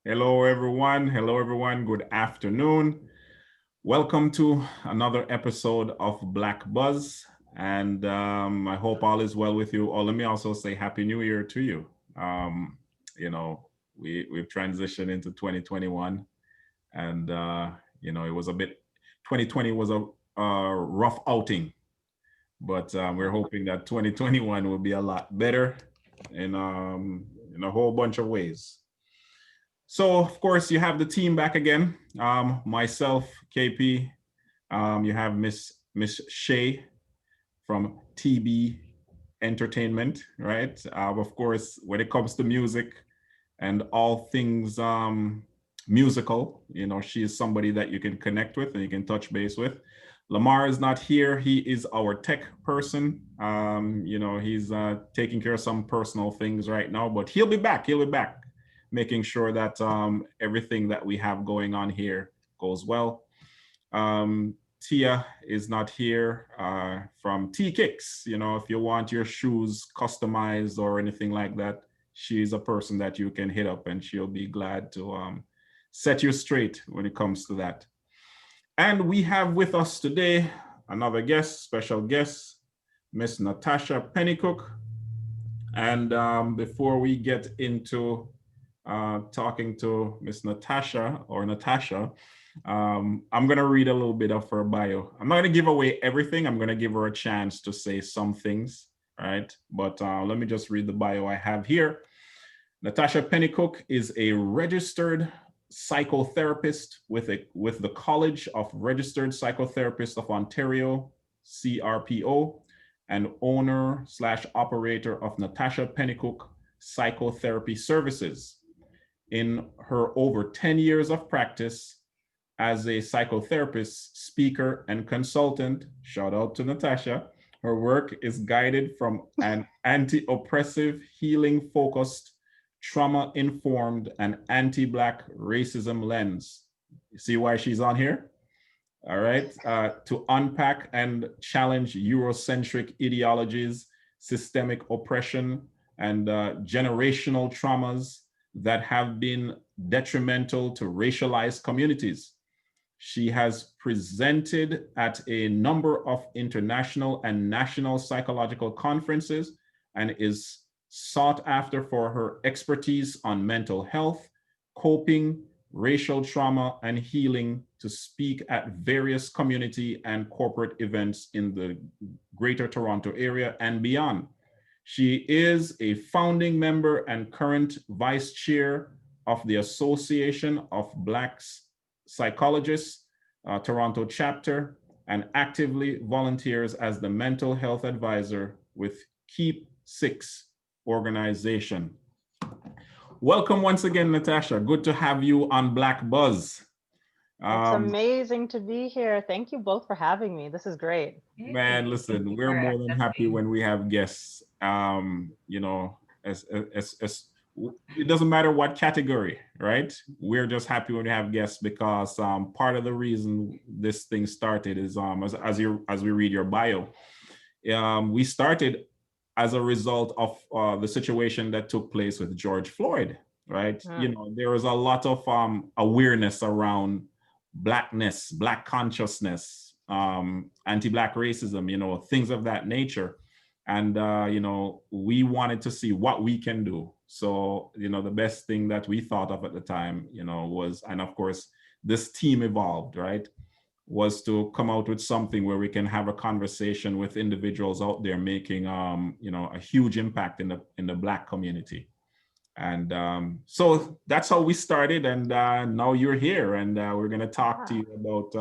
Hello, everyone. Hello, everyone. Good afternoon. Welcome to another episode of Black Buzz. And I hope all is well with you. Oh, let me also say Happy New Year to you. Um, we've transitioned into 2021. And, it was a bit, 2020 was a rough outing. But we're hoping that 2021 will be a lot better in a whole bunch of ways. So, of course, you have the team back again. Myself, KP. You have Miss Shay from TB Entertainment, right? Of course, when it comes to music and all things musical, she is somebody that you can connect with and you can touch base with. Lamar is not here. He is our tech person. He's taking care of some personal things right now, but he'll be back. He'll be back, making sure that everything that we have going on here goes well. Tia is not here from T-Kicks. If you want your shoes customized or anything like that, she's a person that you can hit up and she'll be glad to set you straight when it comes to that. And we have with us today another guest, special guest, Miss Natacha PennyCooke. And before we get into talking to Miss Natasha or Natasha, I'm going to read a little bit of her bio. I'm not going to give away everything. I'm going to give her a chance to say some things, right? But let me just read the bio I have here. Natacha PennyCooke is a registered psychotherapist with the College of Registered Psychotherapists of Ontario, CRPO, and owner/operator of Natacha PennyCooke Psychotherapy Services. In her over 10 years of practice as a psychotherapist, speaker, and consultant, shout out to Natasha, her work is guided from an anti-oppressive, healing-focused, trauma-informed, and anti-Black racism lens. You see why she's on here? All right. To unpack and challenge Eurocentric ideologies, systemic oppression, and generational traumas that have been detrimental to racialized communities. She has presented at a number of international and national psychological conferences and is sought after for her expertise on mental health, coping, racial trauma, and healing to speak at various community and corporate events in the Greater Toronto area and beyond. She is a founding member and current vice chair of the Association of Black Psychologists, Toronto chapter, and actively volunteers as the mental health advisor with Keep Six organization. Welcome once again, Natasha. Good to have you on Black Buzz. It's amazing to be here. Thank you both for having me. This is great. Man, listen, we're more than happy when we have guests. It doesn't matter what category, right? We're just happy when we have guests because part of the reason this thing started is as we read your bio, we started as a result of the situation that took place with George Floyd, right? There was a lot of awareness around Blackness, Black consciousness, anti-Black racism, things of that nature. And, we wanted to see what we can do. So, the best thing that we thought of at the time, was, and of course, this team evolved, right? Was to come out with something where we can have a conversation with individuals out there making, a huge impact in the Black community. And so that's how we started. And now you're here, and we're going to talk to you about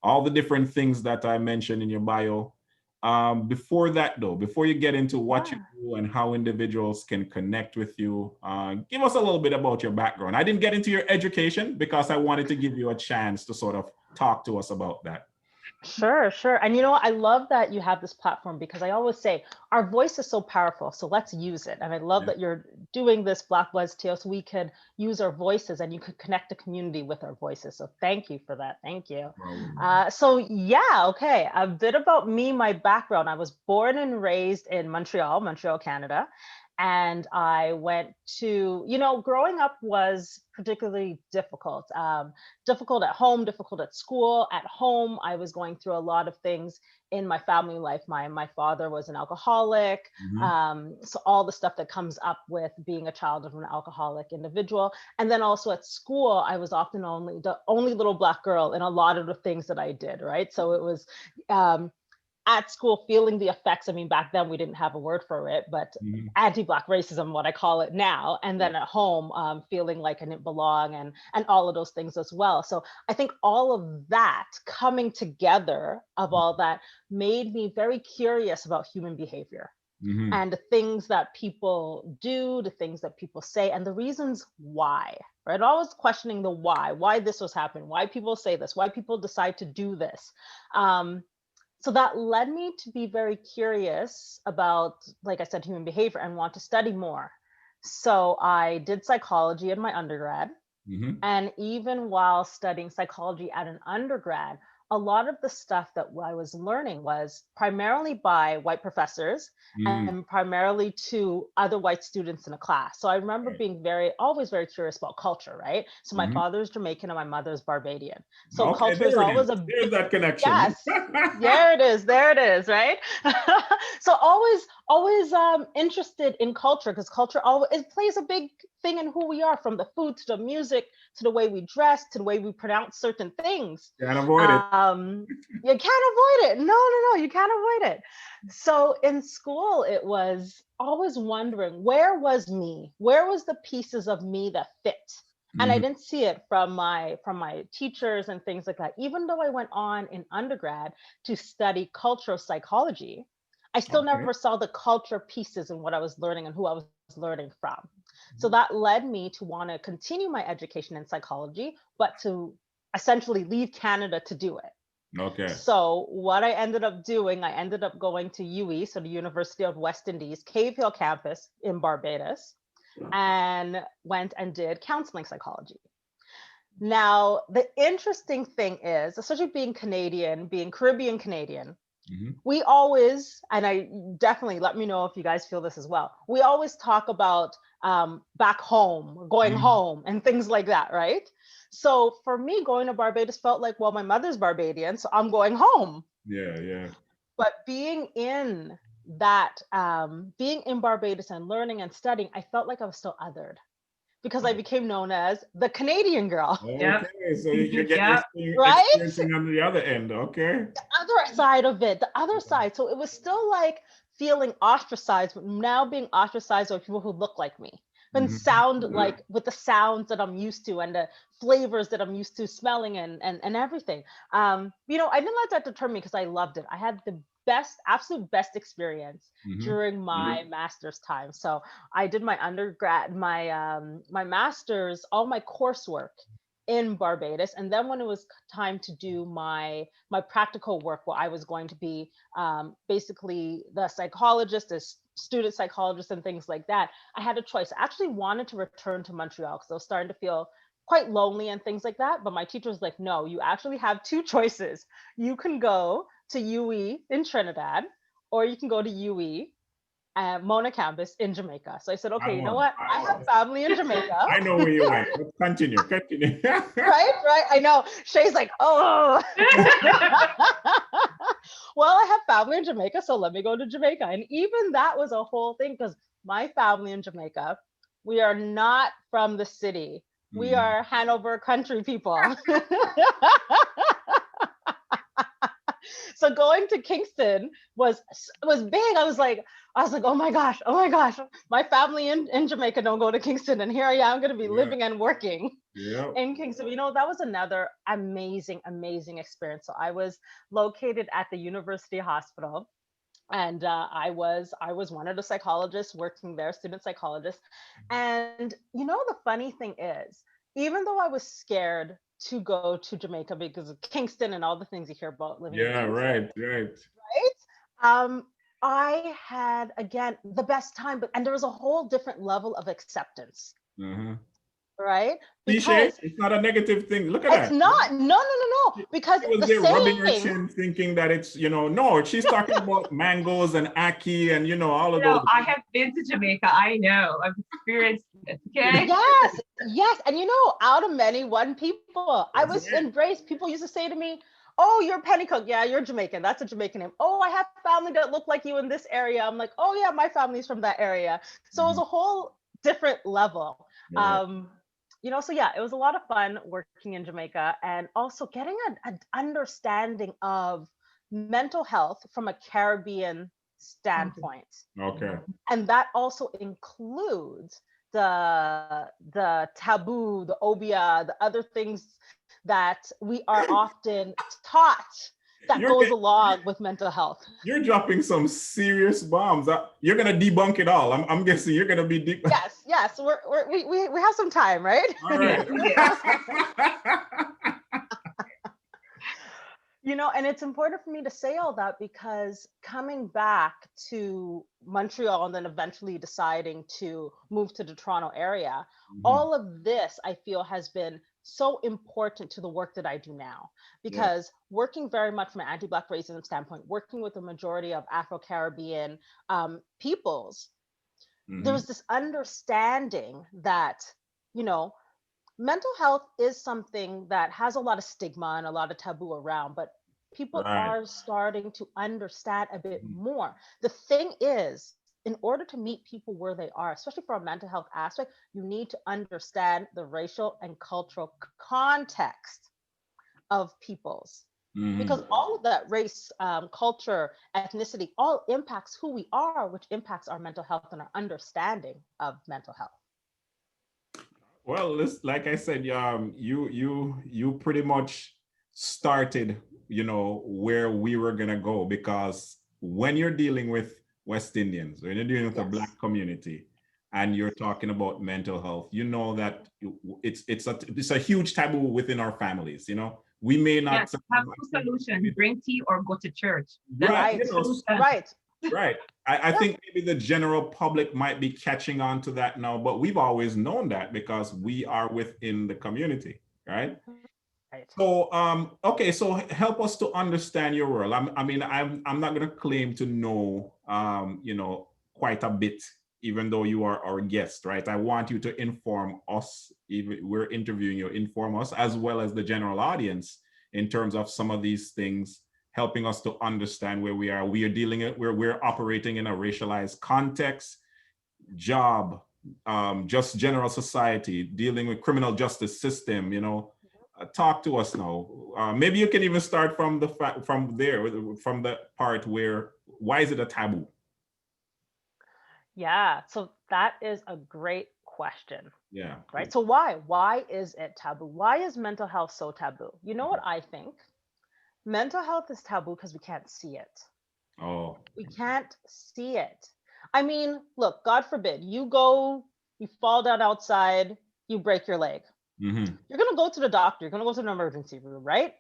all the different things that I mentioned in your bio. Before that, though, before you get into what you do and how individuals can connect with you, give us a little bit about your background. I didn't get into your education because I wanted to give you a chance to sort of talk to us about that. Sure. And I love that you have this platform because I always say our voice is so powerful. So let's use it. And I love that you're doing this Black Buzz too, so we could use our voices and you could connect the community with our voices. So thank you for that. Thank you. Okay. A bit about me, my background. I was born and raised in Montreal, Canada. And I went to, you know, growing up was particularly difficult. Difficult at home, difficult at school. At home, I was going through a lot of things in my family life. My father was an alcoholic. Mm-hmm. So all the stuff that comes up with being a child of an alcoholic individual. And then also at school, I was often the only little Black girl in a lot of the things that I did, right? So it was at school feeling the effects. I mean, back then we didn't have a word for it, but Mm-hmm. anti-Black racism, what I call it now. And then at home, feeling like I didn't belong, and all of those things as well. So I think all of that coming together of all that made me very curious about human behavior Mm-hmm. and the things that people do, the things that people say, and the reasons why. Right? Always questioning the why this was happening, why people say this, why people decide to do this. So that led me to be very curious about, like I said, human behavior and want to study more. So I did psychology in my undergrad. Mm-hmm. And even while studying psychology at an undergrad, a lot of the stuff that I was learning was primarily by white professors Mm-hmm. and primarily to other white students in a class. So I remember Right. being always very curious about culture, right? So my Mm-hmm. father's Jamaican and my mother's Barbadian. So Okay, culture is there it is. always a There's big, that connection. yes, there it is, right? So always interested in culture, because culture always, it plays a big thing in who we are, from the food to the music to the way we dress to the way we pronounce certain things. Can't avoid it. You can't avoid it. No, you can't avoid it. So in school, it was always wondering, where was me? Where was the pieces of me that fit? And I Mm-hmm. didn't see it from my teachers and things like that. Even though I went on in undergrad to study cultural psychology, I still Okay. never saw the culture pieces in what I was learning and who I was learning from. So that led me to want to continue my education in psychology, but to essentially leave Canada to do it. Okay. So what I ended up doing, I ended up going to UE, so the University of West Indies, CaveHill campus in Barbados, and went and did counseling psychology. Now, the interesting thing is, especially being Canadian, being Caribbean Canadian, Mm-hmm. we always, and I definitely, let me know if you guys feel this as well, we always talk about back home, going Mm-hmm. home, and things like that, right? So for me, going to Barbados felt like, well, my mother's Barbadian, so I'm going home. Yeah, yeah. But being in that, being in Barbados and learning and studying, I felt like I was still othered, because I Oh, became known as the Canadian girl, Yep. okay, so you're getting Yep. right? experiencing on the other end. Okay. Other side of it, the other side. So it was still like feeling ostracized, but now being ostracized by people who look like me and Mm-hmm. sound like, with the sounds that I'm used to and the flavors that I'm used to smelling and everything. I didn't let that deter me, because I loved it. I had the absolute best experience Mm-hmm. during my master's time. So I did my undergrad, my master's, all my coursework in Barbados. And then when it was time to do my practical work, where I was going to be basically the psychologist, the student psychologist, and things like that, I had a choice. I actually wanted to return to Montreal because I was starting to feel quite lonely and things like that. But my teacher was like, no, you actually have two choices. You can go to UE in Trinidad, or you can go to UE at Mona campus in Jamaica. So I said, okay, you know what? I have family in Jamaica. I know where you went. But continue. Right. I know. Shay's like, oh. Well, I have family in Jamaica, so let me go to Jamaica. And even that was a whole thing, because my family in Jamaica, we are not from the city. We Mhm. are Hanover country people. So going to Kingston was big. I was like, oh my gosh, my family in Jamaica don't go to Kingston, and here I am going to be Yeah. living and working Yeah. in Kingston. That was another amazing experience. So I was located at the University Hospital, and I was one of the psychologists working there, student psychologist. And the funny thing is, even though I was scared to go to Jamaica because of Kingston and all the things you hear about living in Yeah. Kingston, Right. Right. right? I had, again, the best time, and there was a whole different level of acceptance. Uh-huh. right? Cliche, Because it's not a negative thing. Look at it's that. not, no, because She was the there rubbing her saying, chin, thinking that it's, no, she's talking about mangoes and ackee and, all of those. I have been to Jamaica. I know. I've experienced it. Okay. yes. And out of many, one people, I was embraced. People used to say to me, oh, you're Pennycook. Yeah, you're Jamaican. That's a Jamaican name. Oh, I have family that look like you in this area. I'm like, oh yeah, my family's from that area. So it was a whole different level. Right. So yeah, it was a lot of fun working in Jamaica and also getting an understanding of mental health from a Caribbean standpoint. Okay. And that also includes the taboo, the obia, the other things that we are often taught that goes along with mental health. You're dropping some serious bombs. You're gonna debunk it all. I'm guessing you're gonna be Yes. We have some time, right? All right. And it's important for me to say all that because coming back to Montreal and then eventually deciding to move to the Toronto area, all of this I feel has been so important to the work that I do now, because working very much from an anti-Black racism standpoint, working with the majority of Afro-Caribbean peoples, there was this understanding that, mental health is something that has a lot of stigma and a lot of taboo around, but people are starting to understand a bit more. The thing is, in order to meet people where they are, especially for a mental health aspect, you need to understand the racial and cultural context of peoples. Because all of that race, culture, ethnicity, all impacts who we are, which impacts our mental health and our understanding of mental health. Well, like I said, you pretty much started, where we were gonna go, because when you're dealing with West Indians, when you're dealing with the Black community, and you're talking about mental health, that it's a huge taboo within our families. We may not have two solutions: drink tea or go to church. Right. Right. Right. I think maybe the general public might be catching on to that now, but we've always known that because we are within the community, right? Right. So, okay, so help us to understand your world. I'm not going to claim to know, quite a bit, even though you are our guest, right? I want you to inform us, even we're interviewing you, inform us as well as the general audience in terms of some of these things, helping us to understand where we are. We are dealing it, we're operating in a racialized context, job, just general society, dealing with criminal justice system, talk to us now. Maybe you can even start from the part where, why is it a taboo? Yeah, so that is a great question. Yeah. Right. So why is it taboo? Why is mental health so taboo? You know what I think? Mental health is taboo because we can't see it. Oh. We can't see it. I mean, look, God forbid, you fall down outside, you break your leg. You're going to go to the doctor. You're going to go to the emergency room, right?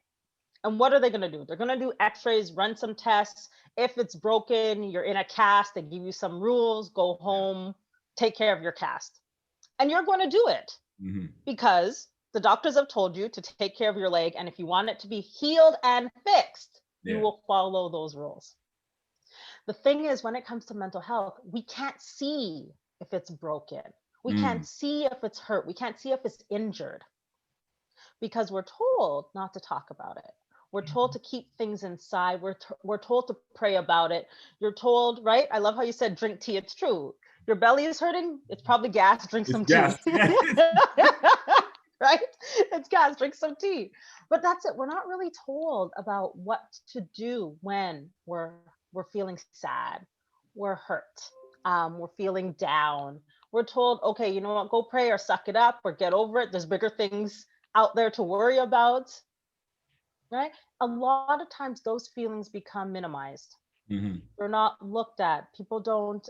And what are they going to do? They're going to do x-rays, run some tests. If it's broken, you're in a cast, they give you some rules, go home, take care of your cast. And you're going to do it because the doctors have told you to take care of your leg. And if you want it to be healed and fixed, you will follow those rules. The thing is, when it comes to mental health, we can't see if it's broken. We can't see if it's hurt. We can't see if it's injured because we're told not to talk about it. We're told to keep things inside. We're told to pray about it. You're told, right? I love how you said drink tea. It's true. Your belly is hurting. It's probably gas. Drink some tea. Right? It's gas. Drink some tea. But that's it. We're not really told about what to do when we're feeling sad, we're hurt, we're feeling down. We're told, okay, you know what, go pray or suck it up or get over it. There's bigger things out there to worry about, right? A lot of times those feelings become minimized. They're not looked at. People don't,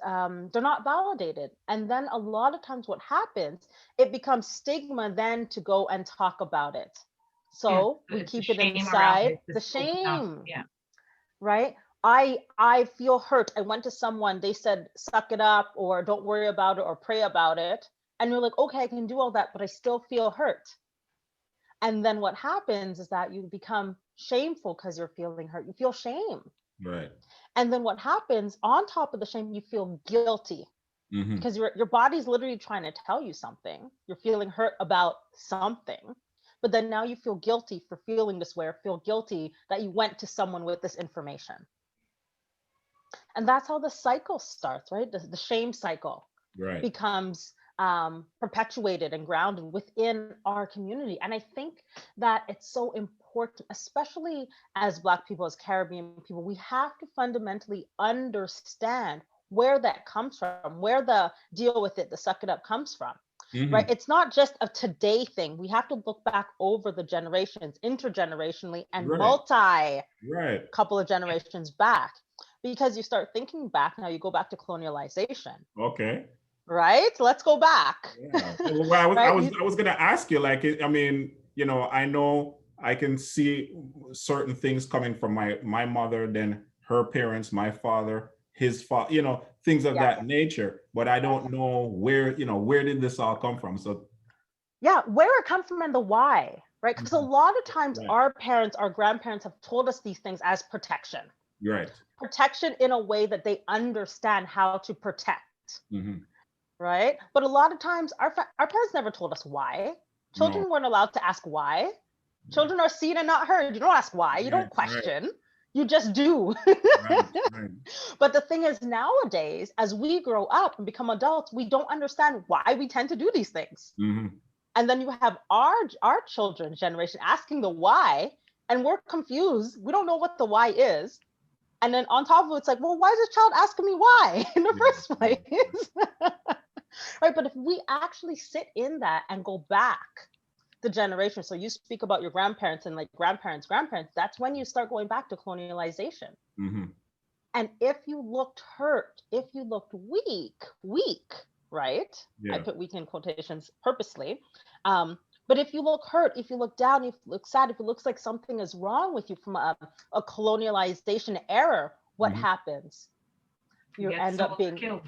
they're not validated. And then a lot of times what happens, it becomes stigma then to go and talk about it. So we keep it inside, the shame, right? I feel hurt. I went to someone, they said, suck it up or don't worry about it or pray about it. And you're like, okay, I can do all that, but I still feel hurt. And then what happens is that you become shameful because you're feeling hurt. You feel shame. Right. And then what happens on top of the shame, you feel guilty because your body's literally trying to tell you something. You're feeling hurt about something, but then now you feel guilty for feeling this way, or feel guilty that you went to someone with this information. And that's how the cycle starts, right? The shame cycle becomes perpetuated and grounded within our community. And I think that it's so important, especially as Black people, as Caribbean people, we have to fundamentally understand where that comes from, where the deal with it, the suck it up comes from. Right? It's not just a today thing. We have to look back over the generations, intergenerationally, and couple of generations back. Because you start thinking back, now you go back to colonialization. Okay. Right? Let's go back. Yeah. Well, I was going to ask you, like, I mean, you know I can see certain things coming from my mother, then her parents, my father, his father, you know, things of that nature, but I don't know where did this all come from? So yeah, where it comes from and the why, right? Because a lot of times our parents, our grandparents have told us these things as protection. Right. Protection in a way that they understand how to protect. Right? But a lot of times our parents never told us why. Children weren't allowed to ask why. Children are seen and not heard. You don't ask why. You don't question. You just do. But the thing is, nowadays, as we grow up and become adults, we don't understand why we tend to do these things. And then you have our children's generation asking the why, and we're confused. We don't know what the why is. And then on top of it, it's like, well, why is this child asking me why in the first place? Right? But if we actually sit in that and go back the generation, so you speak about your grandparents and like grandparents, that's when you start going back to colonialization. And if you looked hurt, if you looked weak, right? I put weak in quotations purposely. But if you look hurt, if you look down, if you look sad, if it looks like something is wrong with you from a colonialization error, what happens? You end up being killed.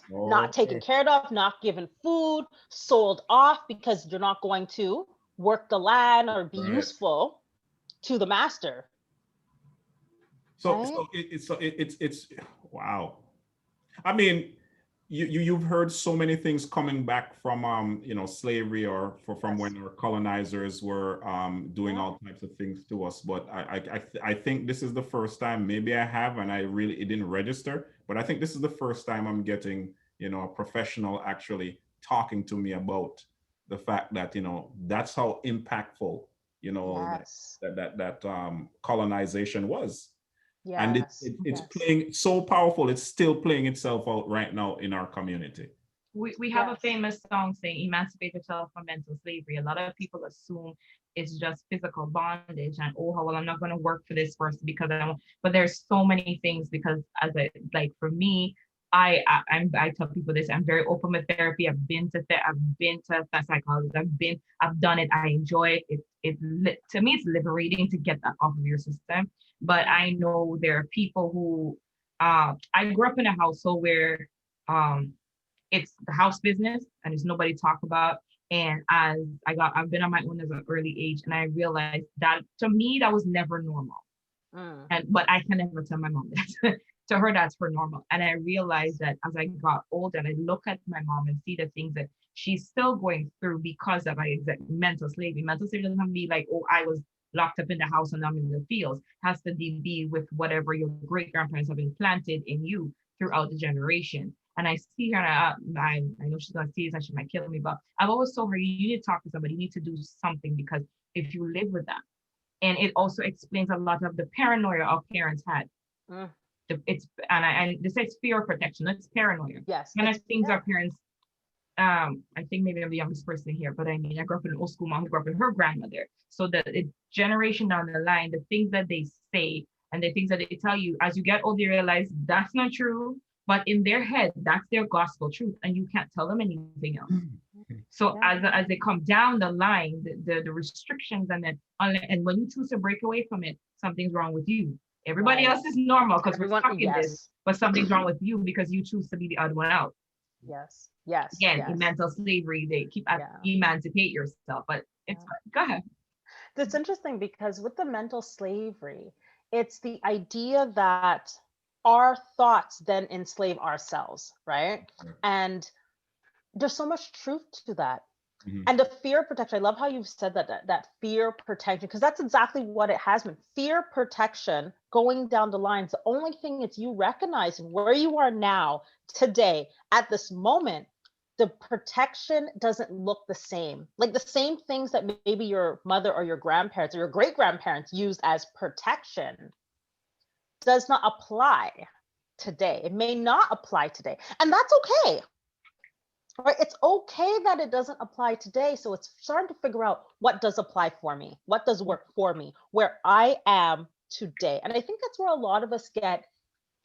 Not taken care of, not given food, sold off because you're not going to work the land or be useful to the master. So it's wow. I mean, you've heard so many things coming back from slavery or from when our colonizers were doing all types of things to us, but I think this is the first time, maybe I have and it didn't register, but I think this is the first time I'm getting a professional actually talking to me about the fact that that's how impactful that colonization was. And it's playing so powerful. It's still playing itself out right now in our community. We have a famous song saying, "Emancipate yourself from mental slavery." A lot of people assume it's just physical bondage and, oh, well, I'm not going to work for this person because I don't. But there's so many things, because for me, I tell people this. I'm very open with therapy. I've been to psychology. I've done it. I enjoy it. To me, it's liberating to get that off of your system. But I know there are people who, I grew up in a household where it's the house business and there's nobody to talk about. And as I've been on my own as an early age, and I realized that to me, that was never normal. But I can never tell my mom that. To her, that's her normal. And I realized that as I got older and I look at my mom and see the things that she's still going through because of mental slavery. Mental slavery doesn't have to be like, oh, I was locked up in the house and I'm in the fields. It has to be with whatever your great grandparents have implanted in you throughout the generation. And I see her, and I know she's gonna see this and she might kill me, but I've always told her, you need to talk to somebody, you need to do something, because if you live with that, and it also explains a lot of the paranoia our parents had. And this is fear of protection. It's paranoia. Yes. And I think our parents, I think maybe I'm the youngest person here, but I mean, I grew up in an old school mom who grew up with her grandmother. So the generation down the line, the things that they say and the things that they tell you, as you get older, you realize that's not true. But in their head, that's their gospel truth, and you can't tell them anything else. So as they come down the line, the restrictions and when you choose to break away from it, something's wrong with you. Everybody else is normal because we're stuck in this, but something's wrong with you because you choose to be the odd one out. Yes. Yes. Again, Yes. in mental slavery, they keep Yeah. emancipate yourself, but it's go ahead. It's interesting because with the mental slavery, it's the idea that our thoughts then enslave ourselves, right? And there's so much truth to that. And the fear protection, I love how you've said that fear protection, because that's exactly what it has been. Fear protection going down the lines. The only thing is you recognizing where you are now, today, at this moment, the protection doesn't look the same. Like the same things that maybe your mother or your grandparents or your great grandparents used as protection does not apply today. It may not apply today. And that's okay. Right? It's okay that it doesn't apply today. So it's starting to figure out what does apply for me, what does work for me, where I am today. And I think that's where a lot of us get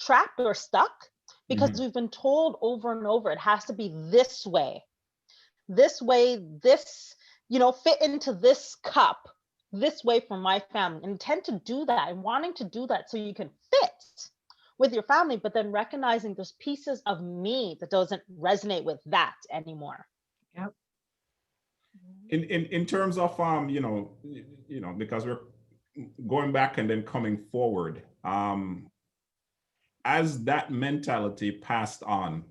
trapped or stuck because we've been told over and over it has to be this way, this, fit into this cup, this way for my family, and tend to do that and wanting to do that so you can fit with your family, but then recognizing there's pieces of me that doesn't resonate with that anymore. Yep. In terms of because we're going back and then coming forward, as that mentality passed on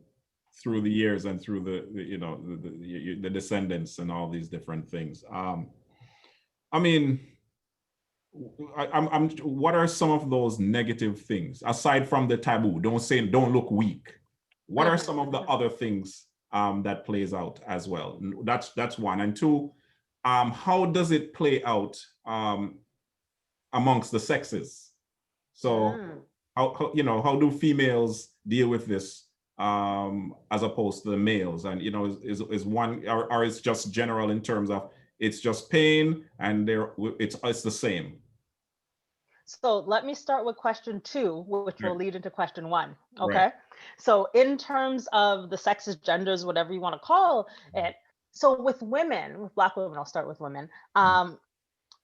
through the years and through the descendants and all these different things, what are some of those negative things aside from the taboo? Don't look weak. What are some of the other things that plays out as well? That's one. And two, how does it play out amongst the sexes? So how do females deal with this as opposed to the males? And is one, or it's just general in terms of it's just pain and it's the same? So let me start with question 2, which will lead into question 1. Okay. Right. So in terms of the sexes, genders, whatever you want to call it. So with women, with Black women, I'll start with women.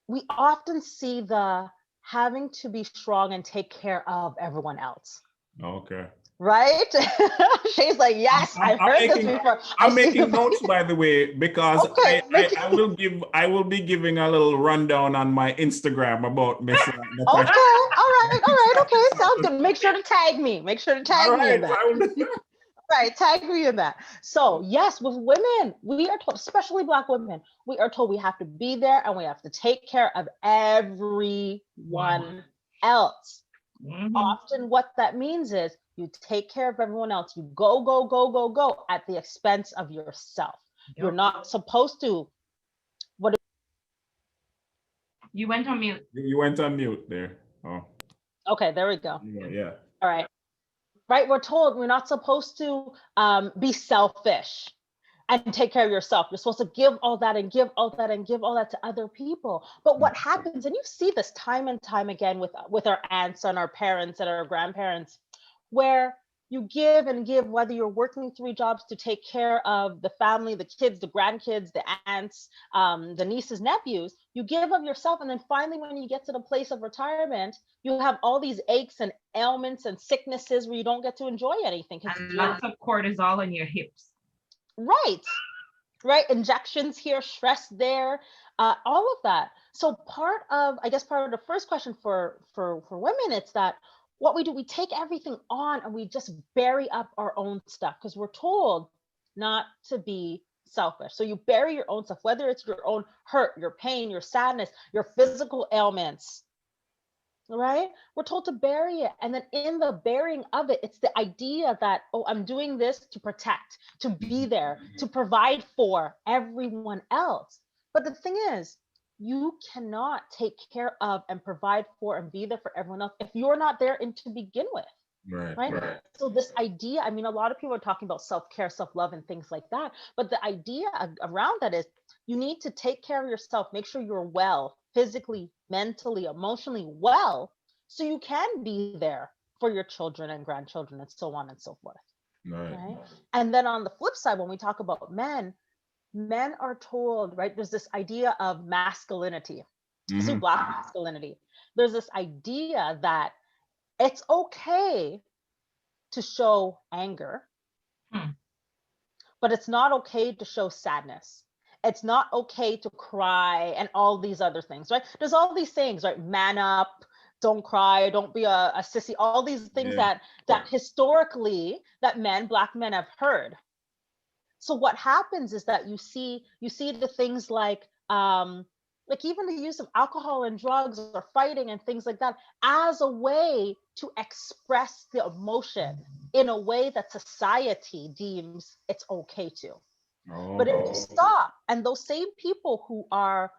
We often see the having to be strong and take care of everyone else. Okay. Right? She's like, yes, I've heard this before. I'm making notes, by the way, because Okay, I will be giving a little rundown on my Instagram about Miss Natasha. Okay, all right, okay, sounds good. Make sure to tag me. Make sure to tag me in that. Right, tag me in that. So yes, with women, we are told, especially Black women, we are told we have to be there and we have to take care of everyone else. Often what that means is you take care of everyone else. You go at the expense of yourself. Yep. You're not supposed to. You went on mute. You went on mute there. Oh. Okay, there we go. Yeah. All right. Right, we're told we're not supposed to be selfish and take care of yourself. You're supposed to give all that and give all that and give all that to other people. But what happens, and you see this time and time again with our aunts and our parents and our grandparents, where you give and give, whether you're working 3 jobs to take care of the family, the kids, the grandkids, the aunts, the nieces, nephews, you give of yourself. And then finally, when you get to the place of retirement, you have all these aches and ailments and sicknesses where you don't get to enjoy anything. And lots of cortisol on your hips. Right. Injections here, stress there, all of that. So part of the first question for women, it's that what we do, we take everything on and we just bury up our own stuff because we're told not to be selfish. So you bury your own stuff, whether it's your own hurt, your pain, your sadness, your physical ailments, right? We're told to bury it. And then in the burying of it, it's the idea that, oh, I'm doing this to protect, to be there, to provide for everyone else. But the thing is, you cannot take care of and provide for and be there for everyone else if you're not there to begin with. Right. So this idea, a lot of people are talking about self-care, self-love and things like that. But the idea around that is you need to take care of yourself, make sure you're well, physically, mentally, emotionally well, so you can be there for your children and grandchildren and so on and so forth. Right. And then on the flip side, when we talk about men are told, right, there's this idea of masculinity, so Black masculinity. There's this idea that it's okay to show anger. but it's not okay to show sadness. It's not okay to cry and all these other things, right? There's all these things, right? Man up, don't cry, don't be a sissy, all these things that historically that Black men have heard. So what happens is that you see the things like even the use of alcohol and drugs or fighting and things like that as a way to express the emotion in a way that society deems it's okay to. Oh. But if you stop, and those same people who are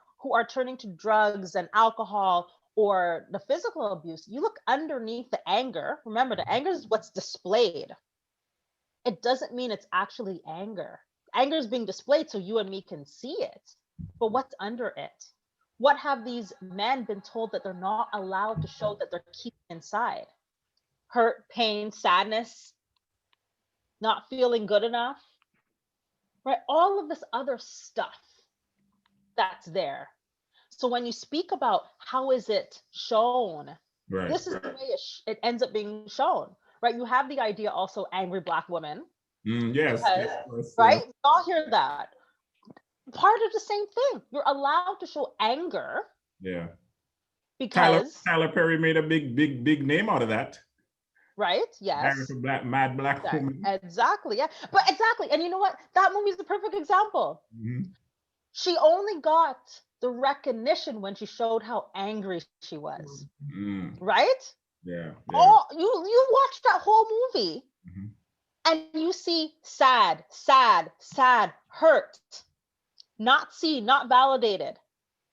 turning to drugs and alcohol or the physical abuse, you look underneath the anger. Remember, the anger is what's displayed. It doesn't mean it's actually anger. Anger is being displayed so you and me can see it. But what's under it? What have these men been told that they're not allowed to show, that they're keeping inside? Hurt, pain, sadness, not feeling good enough, right? All of this other stuff that's there. So when you speak about how is it shown, this is the way it ends up being shown, right? You have the idea also angry Black women. Yes. Right? We all hear that. Part of the same thing. You're allowed to show anger. Yeah. Because Tyler Perry made a big name out of that. Right? Yes. Mad Black woman. Exactly. Yeah. But exactly. And you know what? That movie is the perfect example. Mm-hmm. She only got the recognition when she showed how angry she was. Mm. Right? Yeah. Oh, you watched that whole movie. Mm-hmm. And you see sad, hurt, not seen, not validated.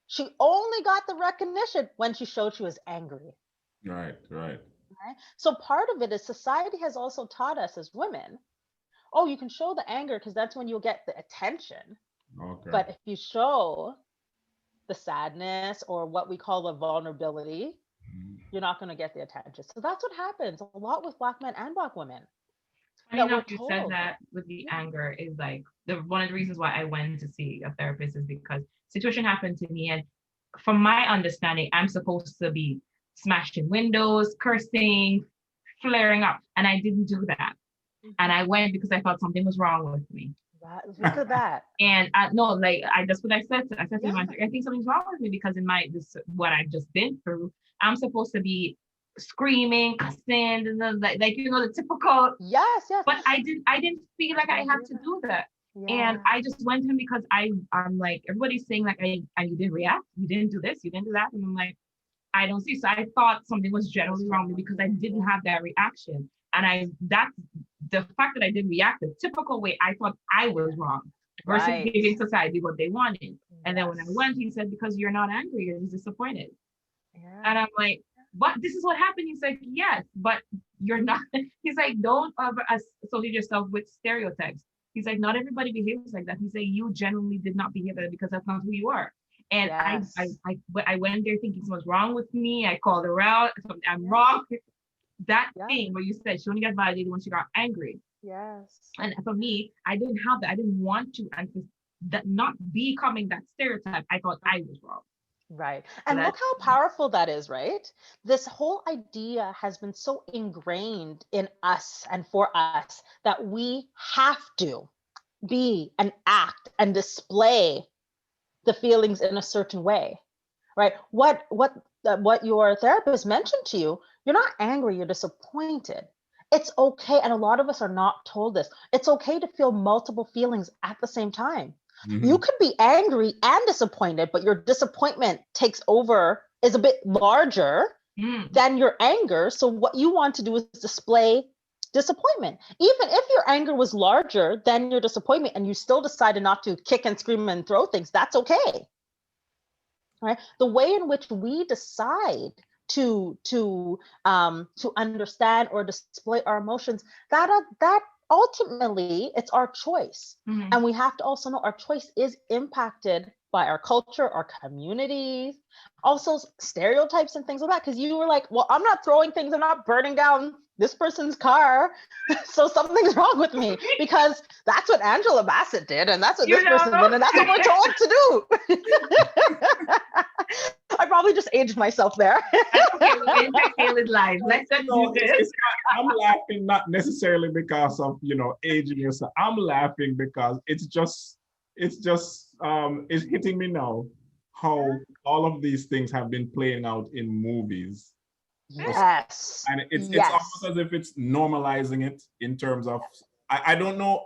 She only got the recognition when she showed she was angry. Right. So part of it is society has also taught us as women, oh, you can show the anger because that's when you'll get the attention. Okay. But if you show the sadness or what we call the vulnerability, you're not going to get the attention. So that's what happens a lot with Black men and Black women. You know, you said that with the anger is like one of the reasons why I went to see a therapist is because situation happened to me, and from my understanding, I'm supposed to be smashing windows, cursing, flaring up, and I didn't do that. And I went because I thought something was wrong with me. Look at that. And that's what I said. I said to him, I think something's wrong with me because in what I've just been through, I'm supposed to be screaming, cussing, and the typical. Yes. But I didn't feel like I had to do that. Yeah. And I just went to him because I'm like, everybody's saying like, you didn't react, you didn't do this, you didn't do that. And I'm like, I don't see. So I thought something was generally wrong with me because I didn't have that reaction. And the fact that I didn't react the typical way, I thought I was wrong versus giving society what they wanted. Yes. And then when I went, he said, because you're not angry, you're just disappointed. Yeah. And I'm like, but this is what happened. He's like, yes, but you're not. He's like, don't associate yourself with stereotypes. He's like, not everybody behaves like that. He's like, you genuinely did not behave like that because that's not who you are. And yes. I went there thinking something's wrong with me. I called her out. I'm wrong. That thing where you said she only got validated when she got angry. Yes. And for me, I didn't have that. I didn't want to, and that not becoming that stereotype, I thought I was wrong. Right. And look how powerful that is, right? This whole idea has been so ingrained in us and for us that we have to be and act and display the feelings in a certain way, right? What your therapist mentioned to you, you're not angry, you're disappointed. It's okay. And a lot of us are not told this. It's okay to feel multiple feelings at the same time. Mm-hmm. You could be angry and disappointed, but your disappointment is a bit larger than your anger. So what you want to do is display disappointment. Even if your anger was larger than your disappointment and you still decided not to kick and scream and throw things, that's okay. Right? The way in which we decide to understand or display our emotions, that ultimately it's our choice. Mm-hmm. And we have to also know our choice is impacted by our culture, our communities, also stereotypes and things like that. Because you were like, well, I'm not throwing things, I'm not burning down this person's car, so something's wrong with me, because that's what Angela Bassett did, and that's what this person did, and that's what we're told to do. I probably just aged myself there. Okay, Exhale is live. Let's just do this. I'm laughing not necessarily because of, aging yourself. I'm laughing because it's hitting me now how all of these things have been playing out in movies. Yes. And it's almost as if it's normalizing it in terms of, I don't know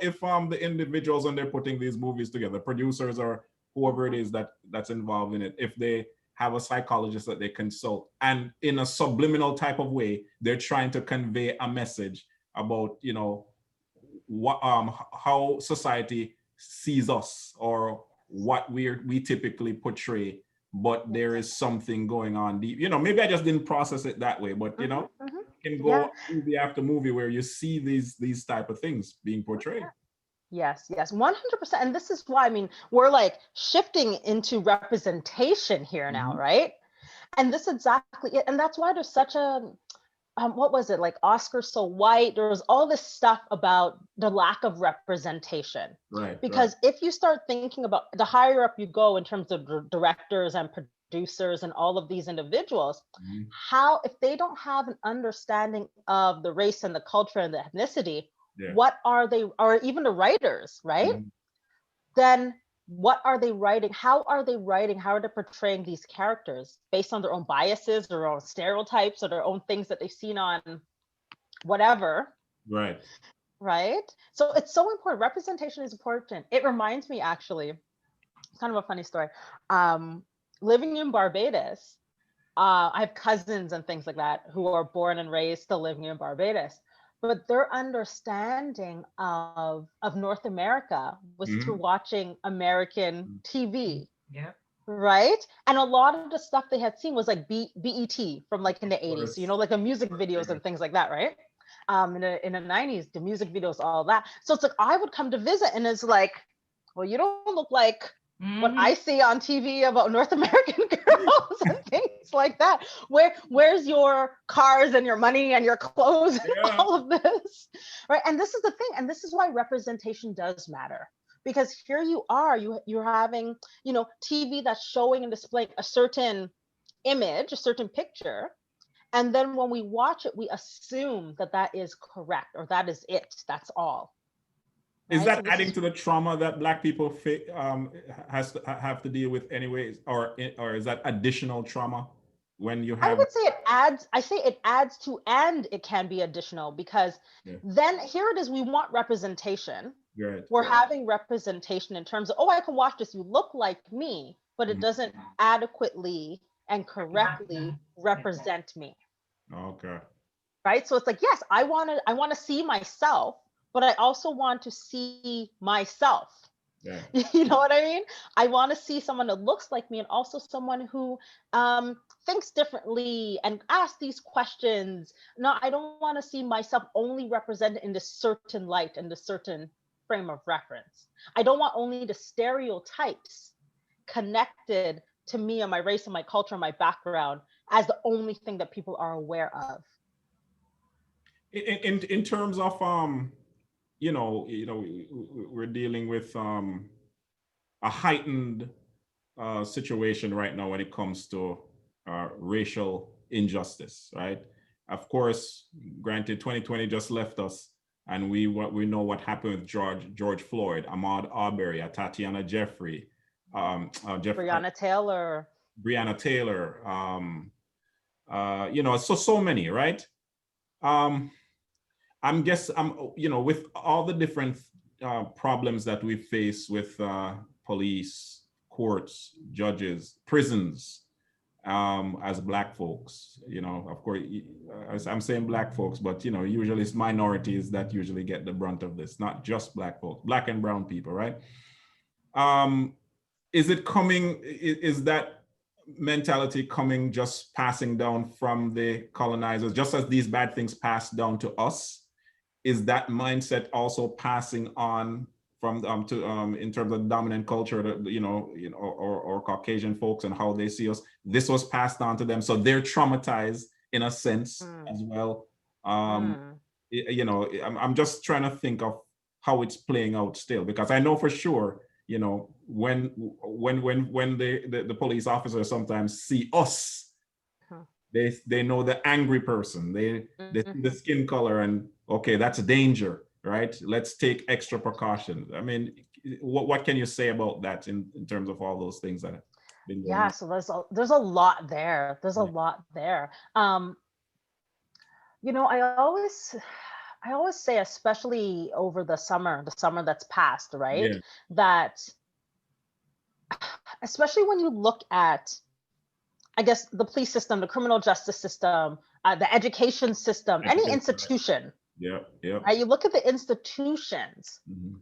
if the individuals when they're putting these movies together, producers or whoever it is that's involved in it, if they have a psychologist that they consult, and in a subliminal type of way, they're trying to convey a message about, what how society sees us or what we typically portray, but there is something going on deep. Maybe I just didn't process it that way, but you can go movie after movie where you see these type of things being portrayed. Yes, 100%. And this is why, we're like shifting into representation here now, right? And this is exactly it. And that's why there's such a, what was it, like Oscar So White? There was all this stuff about the lack of representation. Right. Because if you start thinking about the higher up you go in terms of directors and producers and all of these individuals, how, if they don't have an understanding of the race and the culture and the ethnicity, what are they, or even the writers, right? Then what are they writing? How are they writing? How are they portraying these characters based on their own biases, their own stereotypes, or their own things that they've seen on whatever? Right. Right. So it's so important. Representation is important. It reminds me, actually, it's kind of a funny story. Living in Barbados, I have cousins and things like that who are born and raised still living in Barbados. But their understanding of North America was through watching American TV. Yeah. Right. And a lot of the stuff they had seen was like BET from like in the 80s, like the music videos and things like that, right? In the 90s, the music videos, all that. So it's like I would come to visit and it's like, well, you don't look like what I see on TV about North American girls and things like that. Where's your cars and your money and your clothes and all of this, right? And this is the thing, and this is why representation does matter, because here you are, you're having, TV that's showing and displaying a certain image, a certain picture, and then when we watch it, we assume that is correct or that is it. That's all. Is that adding to the trauma that Black people have to deal with anyways, or is that additional trauma when you have? I would say it adds. I say it adds to, and it can be additional, because then here it is. We want representation. Right. We're having representation in terms of, I can watch this. You look like me, but it doesn't adequately and correctly represent me. Okay. Right. So it's like, yes, I want to see myself, but I also want to see myself. Yeah. You know what I mean? I want to see someone that looks like me, and also someone who thinks differently and asks these questions. No, I don't want to see myself only represented in this certain light and this certain frame of reference. I don't want only the stereotypes connected to me and my race and my culture and my background as the only thing that people are aware of. In terms of we're dealing with a heightened situation right now when it comes to racial injustice, right? Of course, granted, 2020 just left us, and we know what happened with George Floyd, Ahmaud Arbery, Tatiana Jeffrey, Breonna Taylor, so many, right? With all the different problems that we face with police, courts, judges, prisons, as Black folks, of course, I'm saying Black folks, but, usually it's minorities that usually get the brunt of this, not just Black folks, Black and brown people, right? Is that mentality coming, just passing down from the colonizers, just as these bad things passed down to us? Is that mindset also passing on from in terms of dominant culture, or Caucasian folks and how they see us? This was passed on to them, so they're traumatized in a sense as well. I'm just trying to think of how it's playing out still, because I know for sure you know, when the police officers sometimes see us, they know the angry person, they see the skin color, and okay, that's a danger, right? Let's take extra precautions. I mean, what can you say about that in terms of all those things that have been going Yeah, on? so there's a lot there. There's a Yeah. lot there. You know, I always say, especially over the summer that's passed, right? Yeah. That especially when you look at, I guess, the police system, the criminal justice system, the education system, any Education, right. institution, Yeah. Yeah. right? You look at the institutions, Mhm.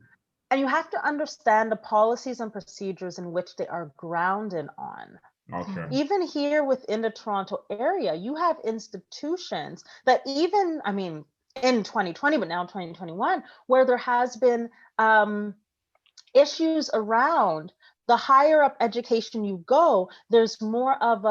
and you have to understand the policies and procedures in which they are grounded on. Okay. Even here within the Toronto area, you have institutions that even, I mean, in 2020, but now 2021, where there has been issues around the higher up education you go, there's more of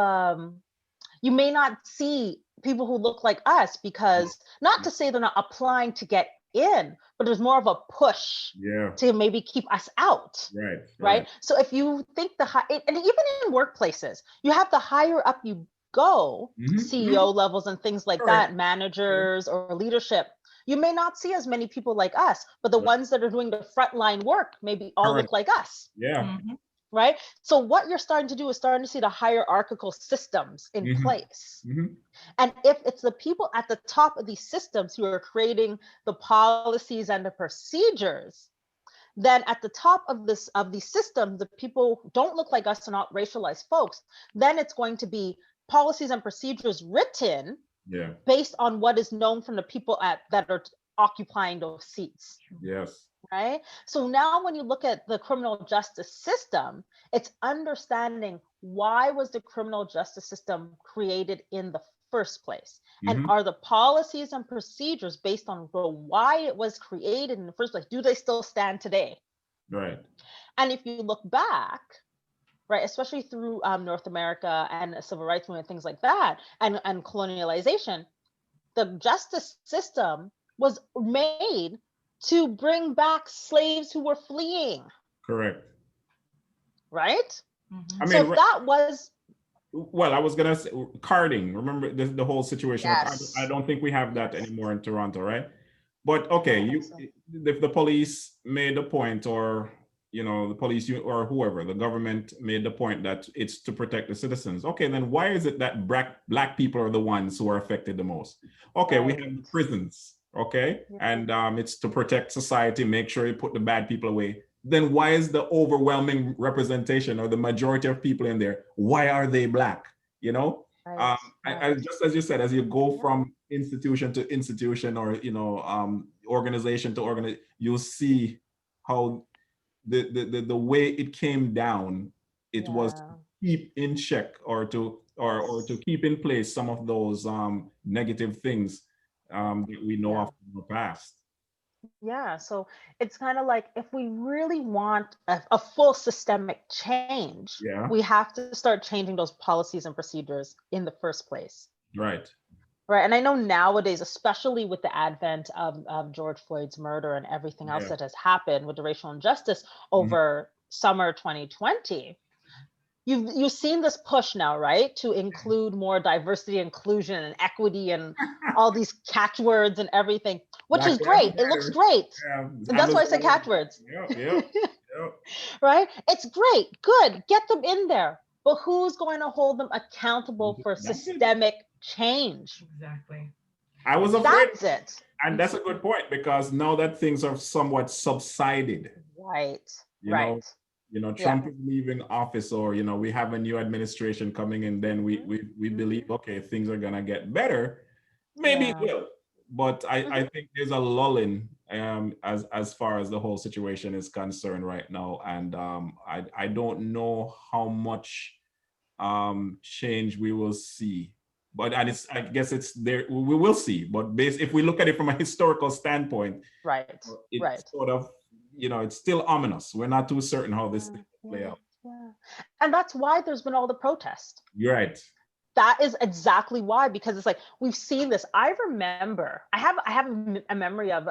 you may not see people who look like us, because not to say they're not applying to get in, but there's more of a push Yeah. to maybe keep us out. Right. Right. So if you think and even in workplaces, you have the higher up you go, CEO levels and things like Correct. that, managers or leadership, you may not see as many people like us, but the ones that are doing the frontline work maybe all Correct. look like us. Yeah. Right. So what you're starting to do is starting to see the hierarchical systems in place. And if it's the people at the top of these systems who are creating the policies and the procedures, then at the top of these systems, the people who don't look like us are not racialized folks, then it's going to be policies and procedures written based on what is known from the people that are occupying those seats. Yes. Right. So now when you look at the criminal justice system, it's understanding, why was the criminal justice system created in the first place? And are the policies and procedures based on why it was created in the first place, do they still stand today? Right. And if you look back, right, especially through North America and the civil rights movement, things like that, and colonialization, the justice system was made to bring back slaves who were fleeing. Correct. Right? I So mean, that was, well, I was gonna say carding. Remember the whole situation. yes. I don't think we have that anymore in Toronto, right? But okay, if the police made the point, or you know, the police or whoever, the government made the point that it's to protect the citizens. Okay, then why is it that black people are the ones who are affected the most? Okay, we have the prisons, okay, and it's to protect society, make sure you put the bad people away. Then why is the overwhelming representation, or the majority of people in there, why are they black? You know, I just as you said, as you go from institution to institution, or you know, organization to organization, you'll see how the way it came down, it was to keep in check, or to keep in place some of those negative things that we know of in the past. Yeah, so it's kind of like, if we really want a full systemic change, we have to start changing those policies and procedures in the first place. Right. Right. And I know nowadays, especially with the advent of George Floyd's murder and everything else that has happened with the racial injustice over summer 2020, you've seen this push now, right, to include more diversity, inclusion, and equity, and all these catchwords and everything, which is great. It looks great. And that's why I say catchwords. Right? It's great. Good. Get them in there. But who's going to hold them accountable for systemic change? Exactly. I was afraid. That's it. And that's a good point, because now that things are somewhat subsided. Right. You know, Trump is leaving office, or you know, we have a new administration coming in, then we believe, okay, things are gonna get better. Maybe it will. But I think there's a lulling as far as the whole situation is concerned right now. And I don't know how much change we will see. But I guess it's there, we will see. But if we look at it from a historical standpoint, it's sort of, you know, it's still ominous. We're not too certain how this thing will play out. And that's why there's been all the protest. You're right. That is exactly why, because it's like, we've seen this. I remember, I have a memory of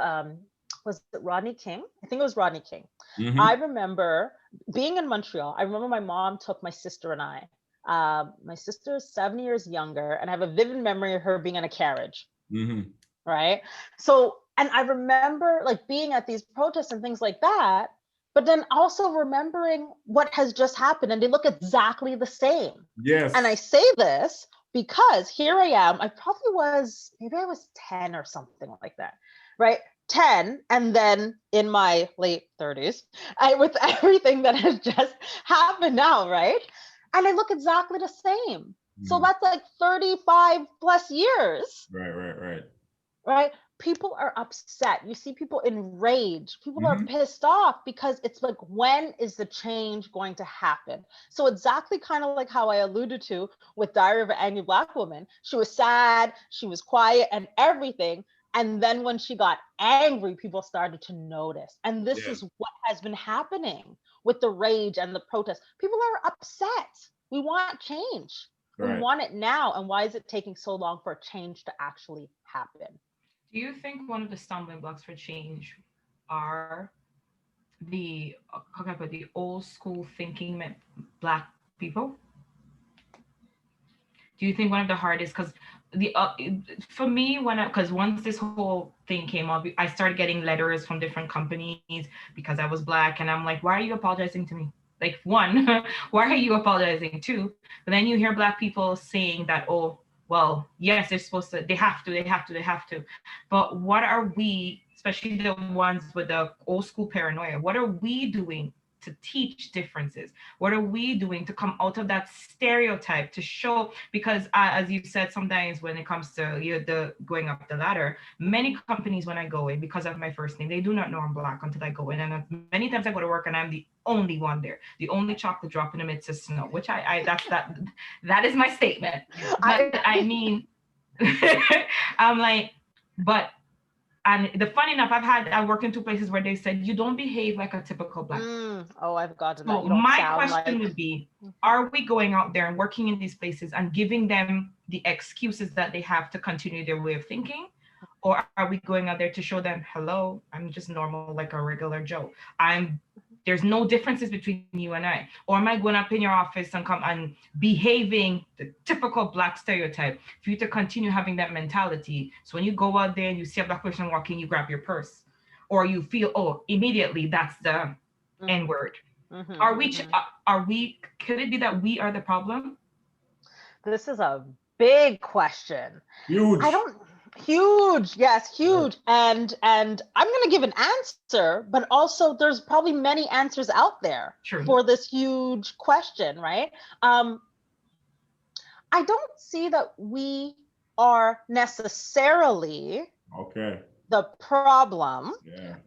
was it Rodney King? I think it was Rodney King. Mm-hmm. I remember being in Montreal. I remember my mom took my sister and I. My sister is 7 years younger, and I have a vivid memory of her being in a carriage. Mm-hmm. Right. So, and I remember like being at these protests and things like that, but then also remembering what has just happened, and they look exactly the same. Yes. And I say this because here I am. Maybe I was 10 or something like that, right? 10, and then in my late 30s, with everything that has just happened now, right? And I look exactly the same. So that's like 35 plus years. Right. Right? People are upset. You see people enraged. People Mm-hmm. are pissed off because it's like, when is the change going to happen? So exactly kind of like how I alluded to with Diary of an Angry Black Woman. She was sad, she was quiet and everything. And then when she got angry, people started to notice. And this is what has been happening with the rage and the protest. People are upset. We want change. Right. We want it now. And why is it taking so long for a change to actually happen? Do you think one of the stumbling blocks for change are the old school thinking meant Black people? Do you think one of the hardest, because for me, because once this whole thing came up, I started getting letters from different companies because I was Black, and I'm like, why are you apologizing to me? Like, one, why are you apologizing? Two, but then you hear Black people saying that, oh, well, yes, they're supposed to, they have to. But what are we, especially the ones with the old school paranoia, what are we doing to teach differences? What are we doing to come out of that stereotype to show? Because as you said, sometimes when it comes to the going up the ladder, many companies when I go in, because of my first name, they do not know I'm Black until I go in. And many times I go to work and I'm the only one there, the only chocolate drop in the midst of snow, which that is my statement. But I mean, I'm like, but. And funny enough, I worked in two places where they said, you don't behave like a typical Black. Oh, I've gotten that. So my question would be, are we going out there and working in these places and giving them the excuses that they have to continue their way of thinking? Or are we going out there to show them, hello, I'm just normal, like a regular Joe. There's no differences between you and I. Or am I going up in your office and come and behaving the typical Black stereotype for you to continue having that mentality? So when you go out there and you see a Black person walking, you grab your purse, or you feel, oh, immediately that's the N word. Are we? Could it be that we are the problem? This is a big question. Huge. Huge, yes, huge. And I'm going to give an answer, but also there's probably many answers out there for this huge question, right? I don't see that we are necessarily the problem.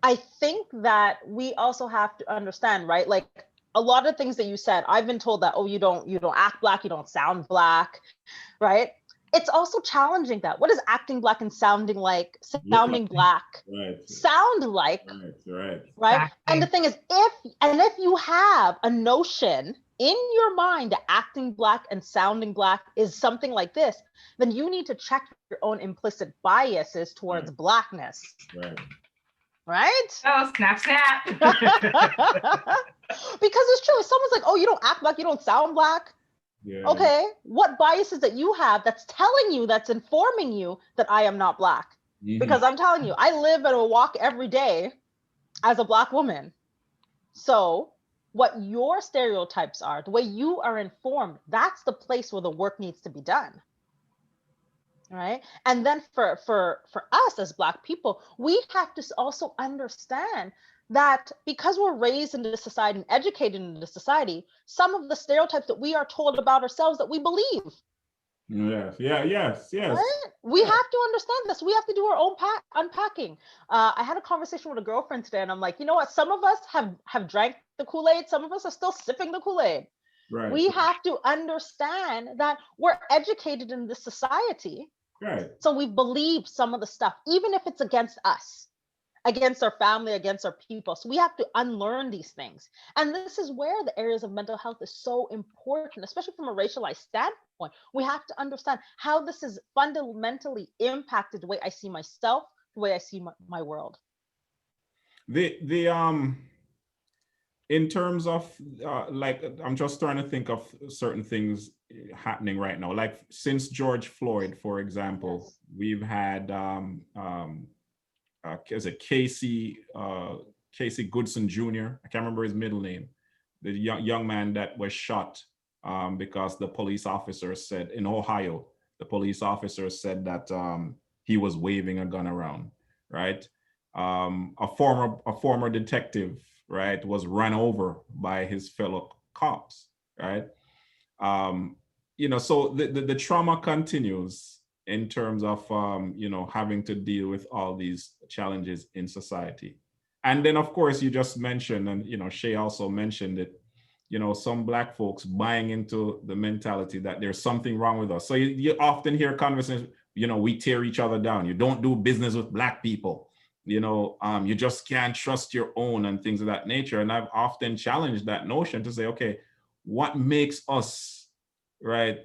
I think that we also have to understand, right? Like a lot of things that you said, I've been told that, oh, you don't act Black, you don't sound Black, right? It's also challenging that. What is acting Black and sounding like, sounding Black, sound like, right? Exactly. And the thing is, if you have a notion in your mind that acting Black and sounding Black is something like this, then you need to check your own implicit biases towards Blackness. Right? Oh, snap. Because it's true. If someone's like, oh, you don't act Black, you don't sound Black. Okay, what biases that you have that's telling you, that's informing you that I am not Black? Because I'm telling you, I live and walk every day as a Black woman. So what your stereotypes are, the way you are informed, that's the place where the work needs to be done. Right? And then for us as Black people, we have to also understand that because we're raised in this society and educated in this society, some of the stereotypes that we are told about ourselves that we believe. Yes. Right? We have to understand this. We have to do our own unpacking. I had a conversation with a girlfriend today, and I'm like, you know what? Some of us have drank the Kool-Aid. Some of us are still sipping the Kool-Aid. Right. We have to understand that we're educated in this society. Right. So we believe some of the stuff, even if it's against us, against our family, against our people. So we have to unlearn these things. And this is where the areas of mental health is so important, especially from a racialized standpoint. We have to understand how this has fundamentally impacted the way I see myself, the way I see my world. The in terms of like, I'm just trying to think of certain things happening right now. Like since George Floyd, for example, Yes. we've had is it Casey Goodson Jr. I can't remember his middle name. The young man that was shot because the police officer said in Ohio, the police officer said that he was waving a gun around, right? A former detective, right, was run over by his fellow cops, right? Um, so the trauma continues in terms of having to deal with all these challenges in society. And then of course you just mentioned, and Shay also mentioned it, some Black folks buying into the mentality that there's something wrong with us. So you often hear conversations, we tear each other down. You don't do business with Black people. You just can't trust your own and things of that nature. And I've often challenged that notion to say, okay, what makes us, right?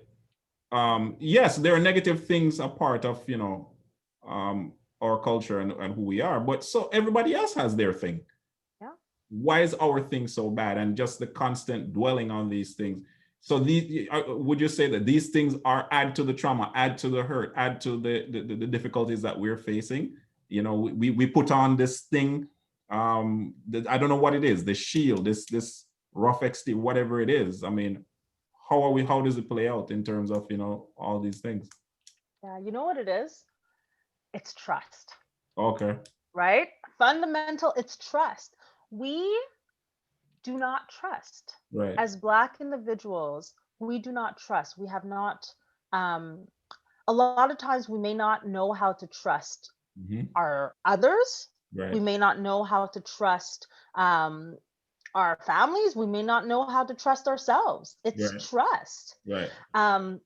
Yes, there are negative things a part of, our culture and who we are, but so everybody else has their thing. Yeah. Why is our thing so bad? And just the constant dwelling on these things. So would you say that these things add to the trauma, add to the hurt, add to the difficulties that we're facing? We put on this thing, I don't know what it is, the shield, this rough exterior, whatever it is. I mean, how does it play out in terms of, all these things? Yeah, you know what it is? It's trust, Okay. right? Fundamental, it's trust. We do not trust. Right. As Black individuals, we do not trust. We have not, a lot of times we may not know how to trust our others. Right. We may not know how to trust our families. We may not know how to trust ourselves. It's Right. trust. Right.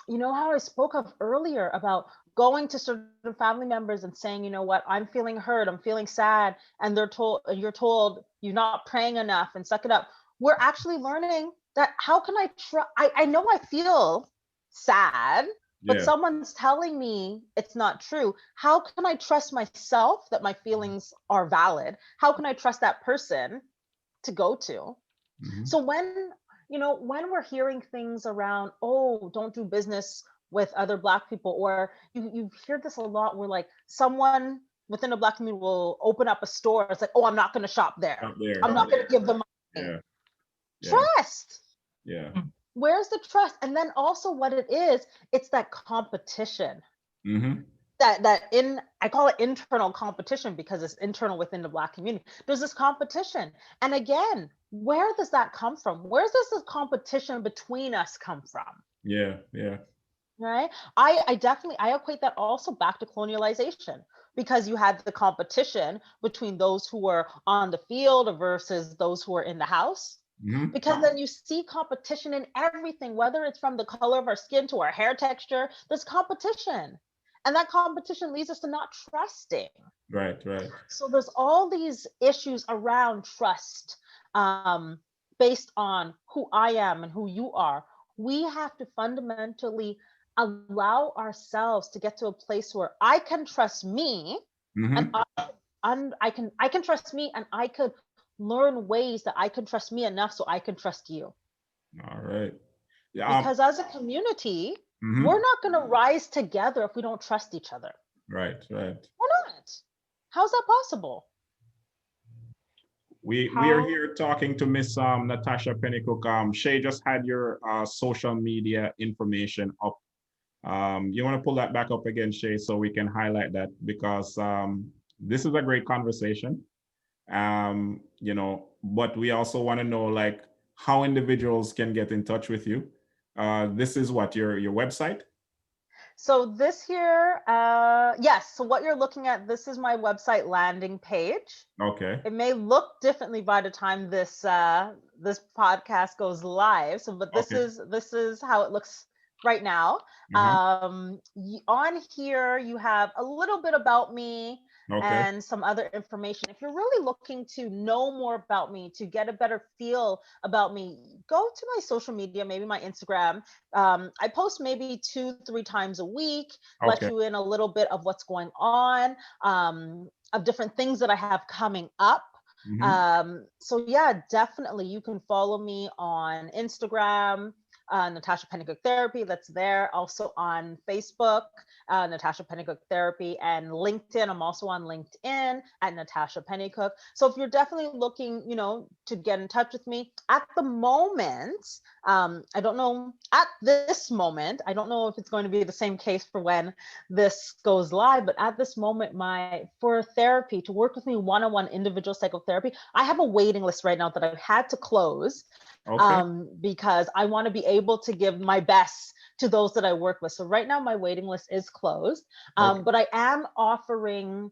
You know how I spoke of earlier about going to certain family members and saying, you know what, I'm feeling hurt, I'm feeling sad, and you're told you're not praying enough and suck it up. We're actually learning that how can I try? I know I feel sad, but Yeah. someone's telling me it's not true. How can I trust myself that my feelings are valid? How can I trust that person to go to? So when we're hearing things around, oh, don't do business with other Black people, or you hear this a lot where like someone within a Black community will open up a store. It's like, oh, I'm not going to shop there. Up there. I'm not going to give them money. Yeah. Yeah. Trust. Yeah. Where's the trust? And then also what it is, it's that competition. Mm-hmm. I call it internal competition because it's internal within the Black community. There's this competition. And again, where does that come from? Where does this competition between us come from? Yeah. Yeah. Right? I definitely equate that also back to colonialization, because you had the competition between those who were on the field versus those who were in the house. Mm-hmm. Because then you see competition in everything, whether it's from the color of our skin to our hair texture, there's competition. And that competition leads us to not trusting. Right. Right. So there's all these issues around trust, based on who I am and who you are. We have to fundamentally allow ourselves to get to a place where I can trust me, Mm-hmm. and I can trust me, and I could learn ways that I can trust me enough so I can trust you. All right. Yeah. Because as a community, Mm-hmm. we're not going to rise together if we don't trust each other. Right. Right. We're not. How's that possible? We are here talking to Miss Natacha PennyCooke. Shay just had your social media information up. You want to pull that back up again, Shay, so we can highlight that, because this is a great conversation. But we also want to know like how individuals can get in touch with you. This is what your website? So this here, yes. So what you're looking at, this is my website landing page. Okay. It may look differently by the time this this podcast goes live. So, but this is how it looks right now. On here, you have a little bit about me. Okay. And some other information. If you're really looking to know more about me, to get a better feel about me, go to my social media, maybe my Instagram. I post maybe 2-3 times a week, let you in a little bit of what's going on. different things that I have coming up. So yeah, definitely you can follow me on Instagram, Natacha PennyCooke Therapy, that's there. Also on Facebook, Natacha PennyCooke Therapy, and LinkedIn. I'm also on LinkedIn at Natacha PennyCooke. So if you're definitely looking, you know, to get in touch with me at the moment, I don't know at this moment, I don't know if it's going to be the same case for when this goes live, but at this moment, for therapy, to work with me one-on-one individual psychotherapy, I have a waiting list right now that I've had to close. Because I want to be able to give my best to those that I work with. So right now my waiting list is closed, but I am offering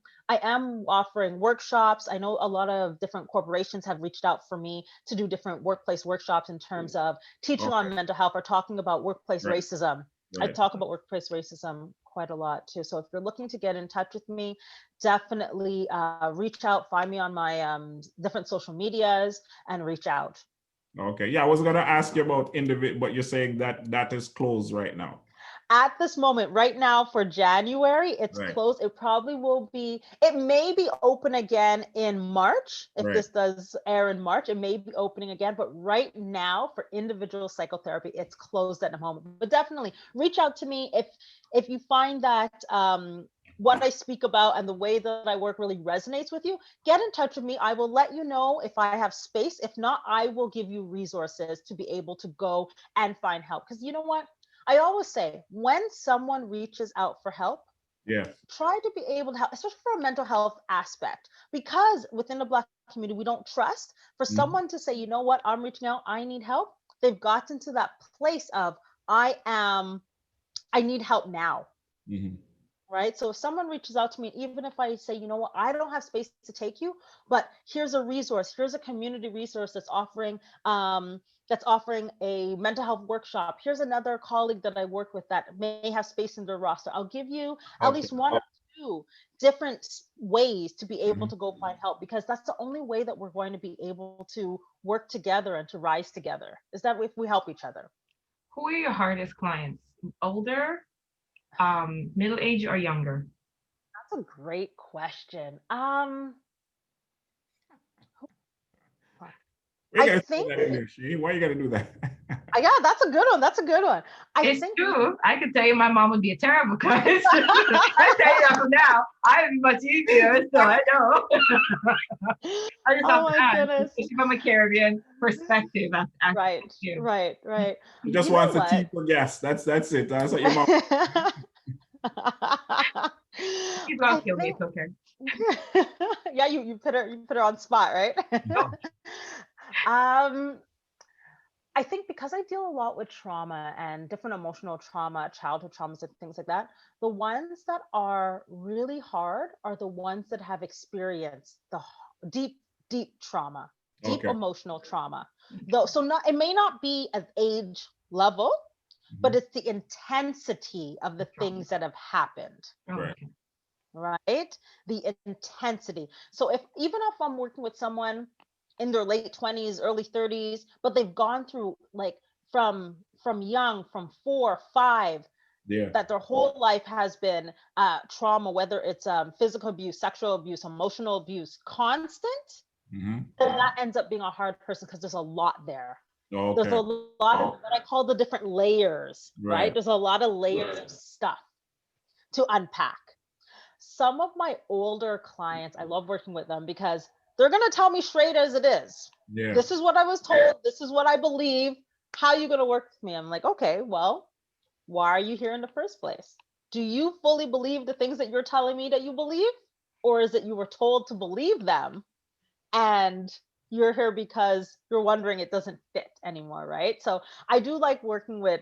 workshops. I know a lot of different corporations have reached out for me to do different workplace workshops in terms of teaching on mental health or talking about workplace racism. I talk about workplace racism quite a lot too. So if you're looking to get in touch with me, definitely reach out, find me on my different social medias and reach out. Okay. Yeah, I was going to ask you about individual, but you're saying that is closed right now. At this moment, right now for January, it's closed. It probably will be, it may be open again in March. If this does air in March, it may be opening again. But right now for individual psychotherapy, it's closed at the moment. But definitely reach out to me if you find that what I speak about and the way that I work really resonates with you. Get in touch with me. I will let you know if I have space. If not, I will give you resources to be able to go and find help. Because you know what? I always say, when someone reaches out for help, try to be able to help, especially for a mental health aspect, because within the Black community, we don't trust for someone to say, you know what, I'm reaching out, I need help. They've gotten to that place of, I need help now. Right? So if someone reaches out to me, even if I say, you know what, I don't have space to take you, but here's a resource, here's a community resource that's offering a mental health workshop. Here's another colleague that I work with that may have space in their roster. I'll give you at least one or two different ways to be able to go find help, because that's the only way that we're going to be able to work together and to rise together, is that if we help each other. Who are your hardest clients? Older, middle age, or younger? That's a great question. I think why you gotta do that? Yeah, that's a good one. That's a good one. It's true. I could tell you my mom would be a terrible client. I tell you that from now. I'd be much easier, so I know. I just have to ask, especially from a Caribbean perspective. Right. He just wants a tea for gas. That's it. That's what your mom. She's gonna kill me. It's okay. Yeah, you put her on spot, right? I think because I deal a lot with trauma and different emotional trauma, childhood traumas and things like that, the ones that are really hard are the ones that have experienced the deep trauma, deep emotional trauma. Though, so it may not be at age level, but it's the intensity of the things that have happened. Right? The intensity. So even if I'm working with someone in their late 20s, early 30s, but they've gone through like from young, from 4, 5, that their whole life has been trauma, whether it's physical abuse, sexual abuse, emotional abuse, constant, then that ends up being a hard person because there's a lot there. There's a lot of what I call the different layers, right? There's a lot of layers of stuff to unpack. Some of my older clients, I love working with them because they're going to tell me straight as it is. This is what I was told. This is what I believe. How are you going to work with me? I'm like, okay, well, why are you here in the first place? Do you fully believe the things that you're telling me that you believe? Or is it you were told to believe them and you're here because you're wondering it doesn't fit anymore, right? So I do like working with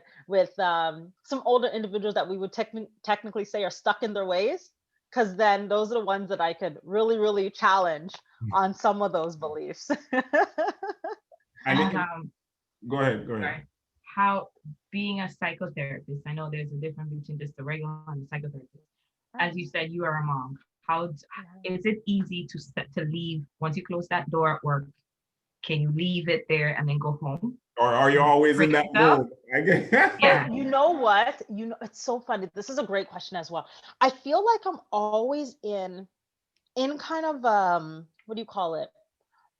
some older individuals that we would technically say are stuck in their ways, because then those are the ones that I could really, really challenge on some of those beliefs. Go ahead. Sorry. How being a psychotherapist, I know there's a difference between just a regular and a psychotherapist. As you said, you are a mom. How is it easy to leave once you close that door at work? Can you leave it there and then go home? Or are you always in that mode? Yeah. You know what? It's so funny. This is a great question as well. I feel like I'm always in in kind of what do you call it?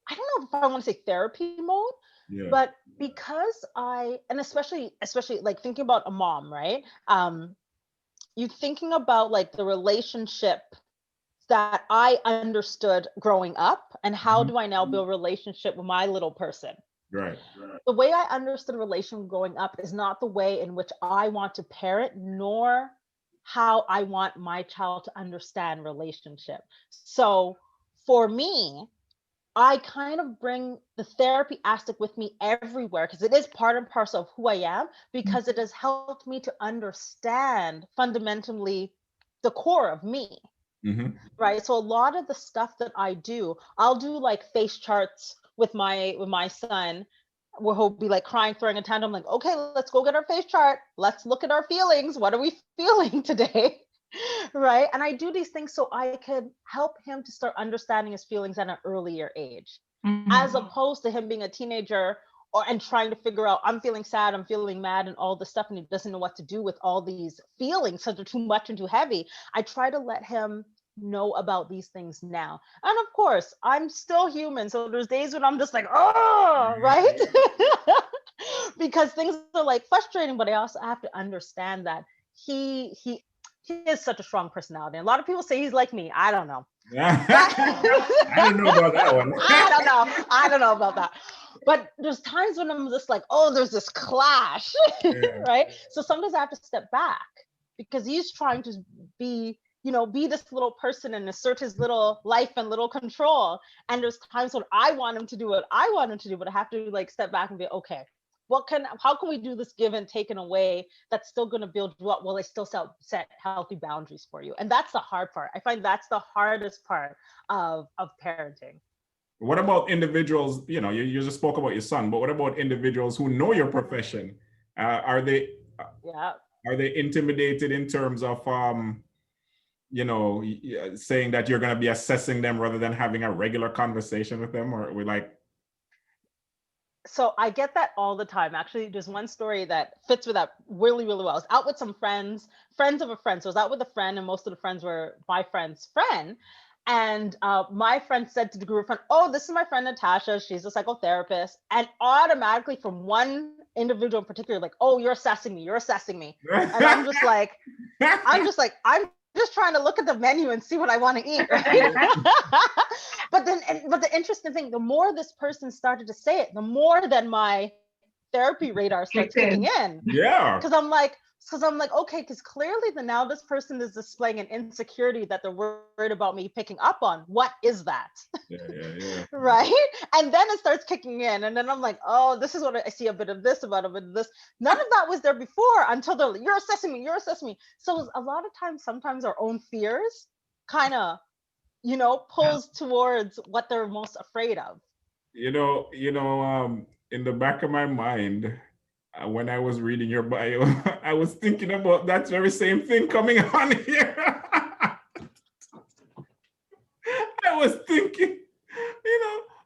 I don't know if I want to say therapy mode, Yeah. but because and especially like thinking about a mom, right? You thinking about like the relationship that I understood growing up, and how Mhm. do I now build relationship with my little person? Right. The way I understood relation growing up is not the way in which I want to parent, nor how I want my child to understand relationship. So for me, I kind of bring the therapy aspect with me everywhere because it is part and parcel of who I am, because it has helped me to understand fundamentally the core of me, Mm-hmm. right? So a lot of the stuff that I do, I'll do like face charts with my son, where he'll be like crying, throwing a tantrum. I'm like, okay, let's go get our face chart. Let's look at our feelings. What are we feeling today? Right? And I do these things so I could help him to start understanding his feelings at an earlier age, as opposed to him being a teenager or and trying to figure out, I'm feeling sad, I'm feeling mad, and all this stuff, and he doesn't know what to do with all these feelings, so they're too much and too heavy. I try to let him know about these things now. And of course, I'm still human, so there's days when I'm just like, oh, right? Because things are like frustrating, but I also have to understand that he is such a strong personality. And a lot of people say he's like me. I don't know. I don't know about that one. I don't know about that. But there's times when I'm just like, oh, there's this clash, Yeah. right? So sometimes I have to step back because he's trying to be, be this little person and assert his little life and little control. And there's times when I want him to do what I want him to do, but I have to like step back and be, okay, how can we do this give and take in a way that's still going to build you up while I still set healthy boundaries for you? And that's the hard part. I find that's the hardest part of parenting. What about individuals? You just spoke about your son, but what about individuals who know your profession? Are they Yeah. are they intimidated in terms of saying that you're going to be assessing them rather than having a regular conversation with them, or we like? So I get that all the time. Actually, there's one story that fits with that really, really well. I was out with some friends of a friend. So I was out with a friend, and most of the friends were my friend's friend. And my friend said to the group of friends, "Oh, this is my friend Natasha. She's a psychotherapist." And automatically, from one individual in particular, like, "Oh, you're assessing me. You're assessing me." And I'm just like, I'm just trying to look at the menu and see what I want to eat, right? but the interesting thing, the more this person started to say it, the more that my therapy radar starts kicking in. Yeah. Because I'm like, okay, because clearly now this person is displaying an insecurity that they're worried about me picking up on. What is that? Yeah. Right? And then it starts kicking in. And then I'm like, oh, this is what I see, a bit of this, about a bit of this. None of that was there before until they're like, you're assessing me. So a lot of times, sometimes our own fears kind of, pulls towards what they're most afraid of. In the back of my mind, when I was reading your bio, I was thinking about that very same thing coming on here. I was thinking,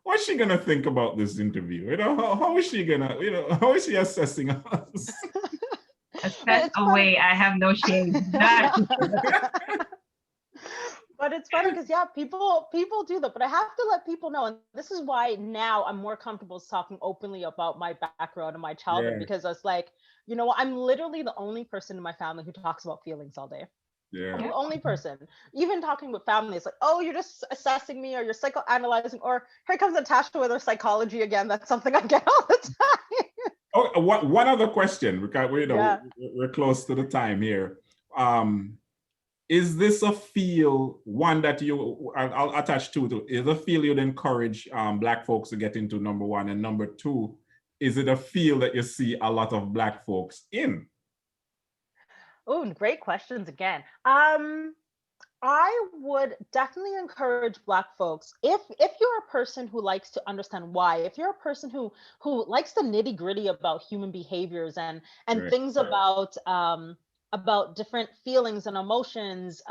what's she gonna think about this interview? How is she gonna, how is she assessing us? Assess away. I have no shame. But it's funny because people do that, but I have to let people know, and this is why now I'm more comfortable talking openly about my background and my childhood, because it's like, I'm literally the only person in my family who talks about feelings all day. Yeah. I'm the only person. Even talking with family, it's like, oh, you're just assessing me, or you're psychoanalyzing, or here comes Natasha with her psychology again. That's something I get all the time. Oh, one other question, because we're close to the time here. Is this a field, one that I'll attach to, is a field you'd encourage Black folks to get into, number one, and number two, is it a field that you see a lot of Black folks in? Oh, great questions again. I would definitely encourage Black folks, if you're a person who likes to understand why, if you're a person who likes the nitty gritty about human behaviors and Right. things about different feelings and emotions,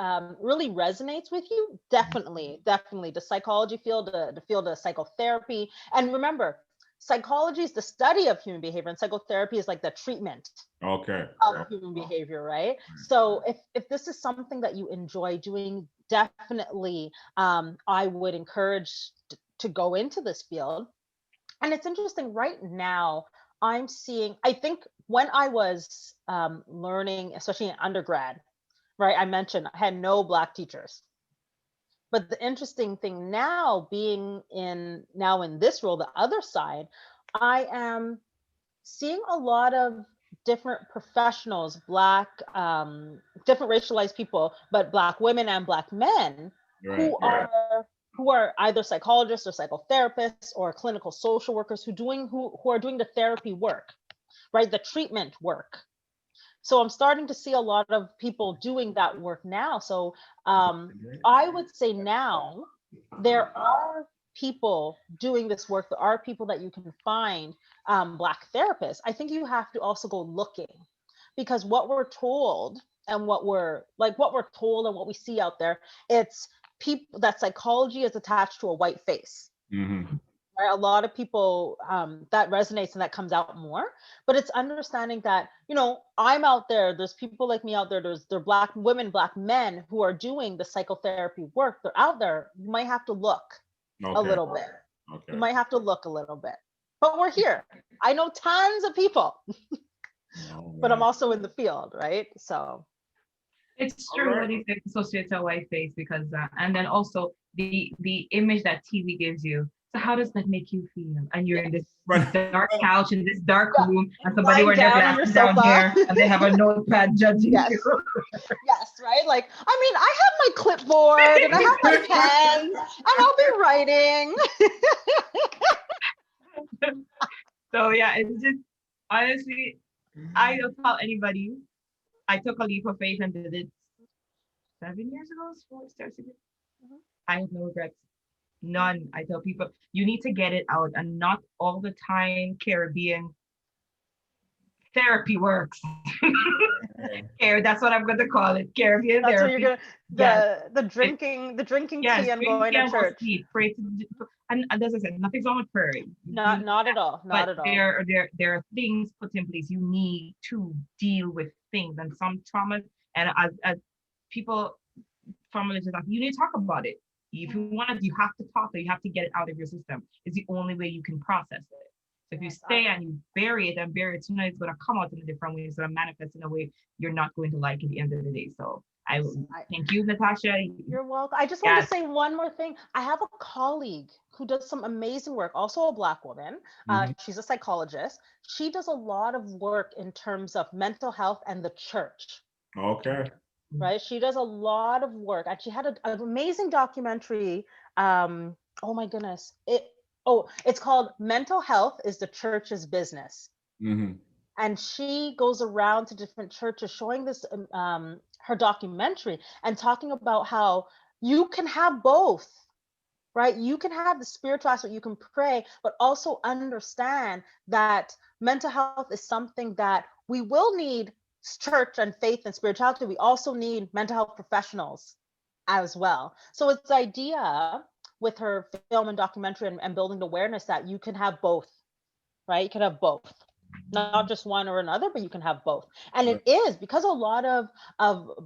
really resonates with you, definitely the psychology field, the field of psychotherapy. And remember, psychology is the study of human behavior, and psychotherapy is like the treatment of human behavior, right? So if this is something that you enjoy doing, definitely I would encourage to go into this field. And it's interesting right now, I'm seeing, I think when I was learning, especially in undergrad, right, I mentioned I had no Black teachers. But the interesting thing now, being in this role, the other side, I am seeing a lot of different professionals, Black, different racialized people, but Black women and Black men who are either psychologists or psychotherapists or clinical social workers who are doing the therapy work, right? The treatment work. So I'm starting to see a lot of people doing that work now. So I would say now there are people doing this work. There are people that you can find, Black therapists. I think you have to also go looking, because what we're told and what we see out there, it's people that psychology is attached to a white face. Right? A lot of people, that resonates and that comes out more, but it's understanding that, I'm out there, there's people like me out there, there are Black women, Black men who are doing the psychotherapy work. They're out there. You might have to look a little bit. You might have to look a little bit, but we're here. I know tons of people, but I'm also in the field, right? So it's true what you say, associated to a white face, because and then also the image that TV gives you. So how does that make you feel? And you're in this dark couch in this dark room, and somebody wearing their glasses down here, and they have a notepad judging you. Yes, right. Like, I mean, I have my clipboard and I have my pens, and I'll be writing. So yeah, it's just honestly, I don't tell anybody. I took a leap of faith and did it 7 years ago. I have no regrets. None. I tell people, you need to get it out, and not all the time Caribbean therapy works. That's what I'm going to call it. Caribbean That's therapy. What you're gonna, the drinking tea and going to church. Pray to, and as I said, nothing's wrong with prayer. Not at all. Not at all. There are things put in place. You need to deal with things, and some traumas, and as people from religion, you need to talk about it. If you want to, you have to talk, or you have to get it out of your system. It's the only way you can process it. So if you stay and you bury it, tonight it's going to come out in a different way. It's going to manifest in a way you're not going to like at the end of the day. So I thank you, Natasha. You're welcome. I just want to say one more thing. I have a colleague who does some amazing work, also a Black woman. She's a psychologist. She does a lot of work in terms of mental health and the church. Okay. Right. She does a lot of work, and she had an amazing documentary. Oh my goodness. It's called Mental Health is the Church's Business. And she goes around to different churches showing this, her documentary, and talking about how you can have both, right? You can have the spiritual aspect, you can pray, but also understand that mental health is something that we will need church and faith and spirituality. We also need mental health professionals as well. So it's the idea with her film and documentary and building the awareness that you can have both, right? You can have both, not just one or another, but you can have both. And it is because a lot of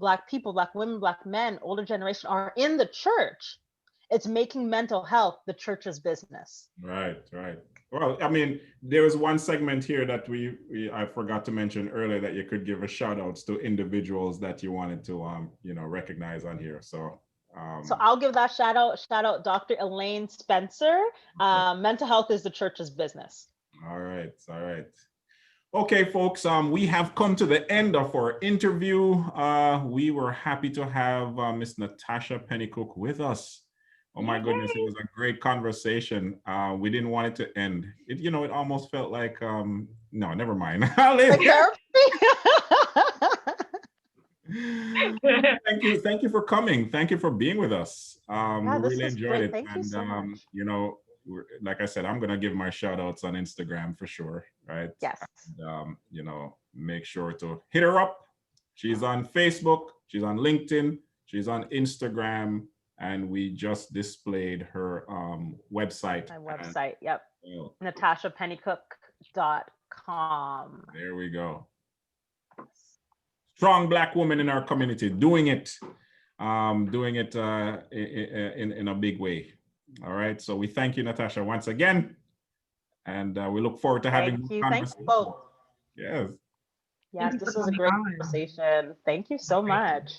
Black people, Black women, Black men, older generation are in the church. It's making mental health the church's business. Right. Well, I mean, there was one segment here that I forgot to mention earlier, that you could give a shout outs to individuals that you wanted to recognize on here. So I'll give that shout out Dr. Elaine Spencer. Mental health is the church's business. All right. Okay, folks, we have come to the end of our interview. We were happy to have Miss Natacha PennyCooke with us. Oh my goodness, it was a great conversation. We didn't want it to end. It almost felt like, no, never mind. Thank you for coming. Thank you for being with us. We really enjoyed it. Thank you so much. Like I said, I'm gonna give my shout outs on Instagram for sure, right? Yes. And, make sure to hit her up. She's on Facebook, she's on LinkedIn, she's on Instagram, and we just displayed her website. My website, yep. And, NatachaPennyCooke.com. there we go. Strong Black woman in our community doing it in a big way. All right. So we thank you, Natasha, once again. And we look forward to having Thank you. Thank you both. Yes. Yes, this was a great conversation. Thank you so much.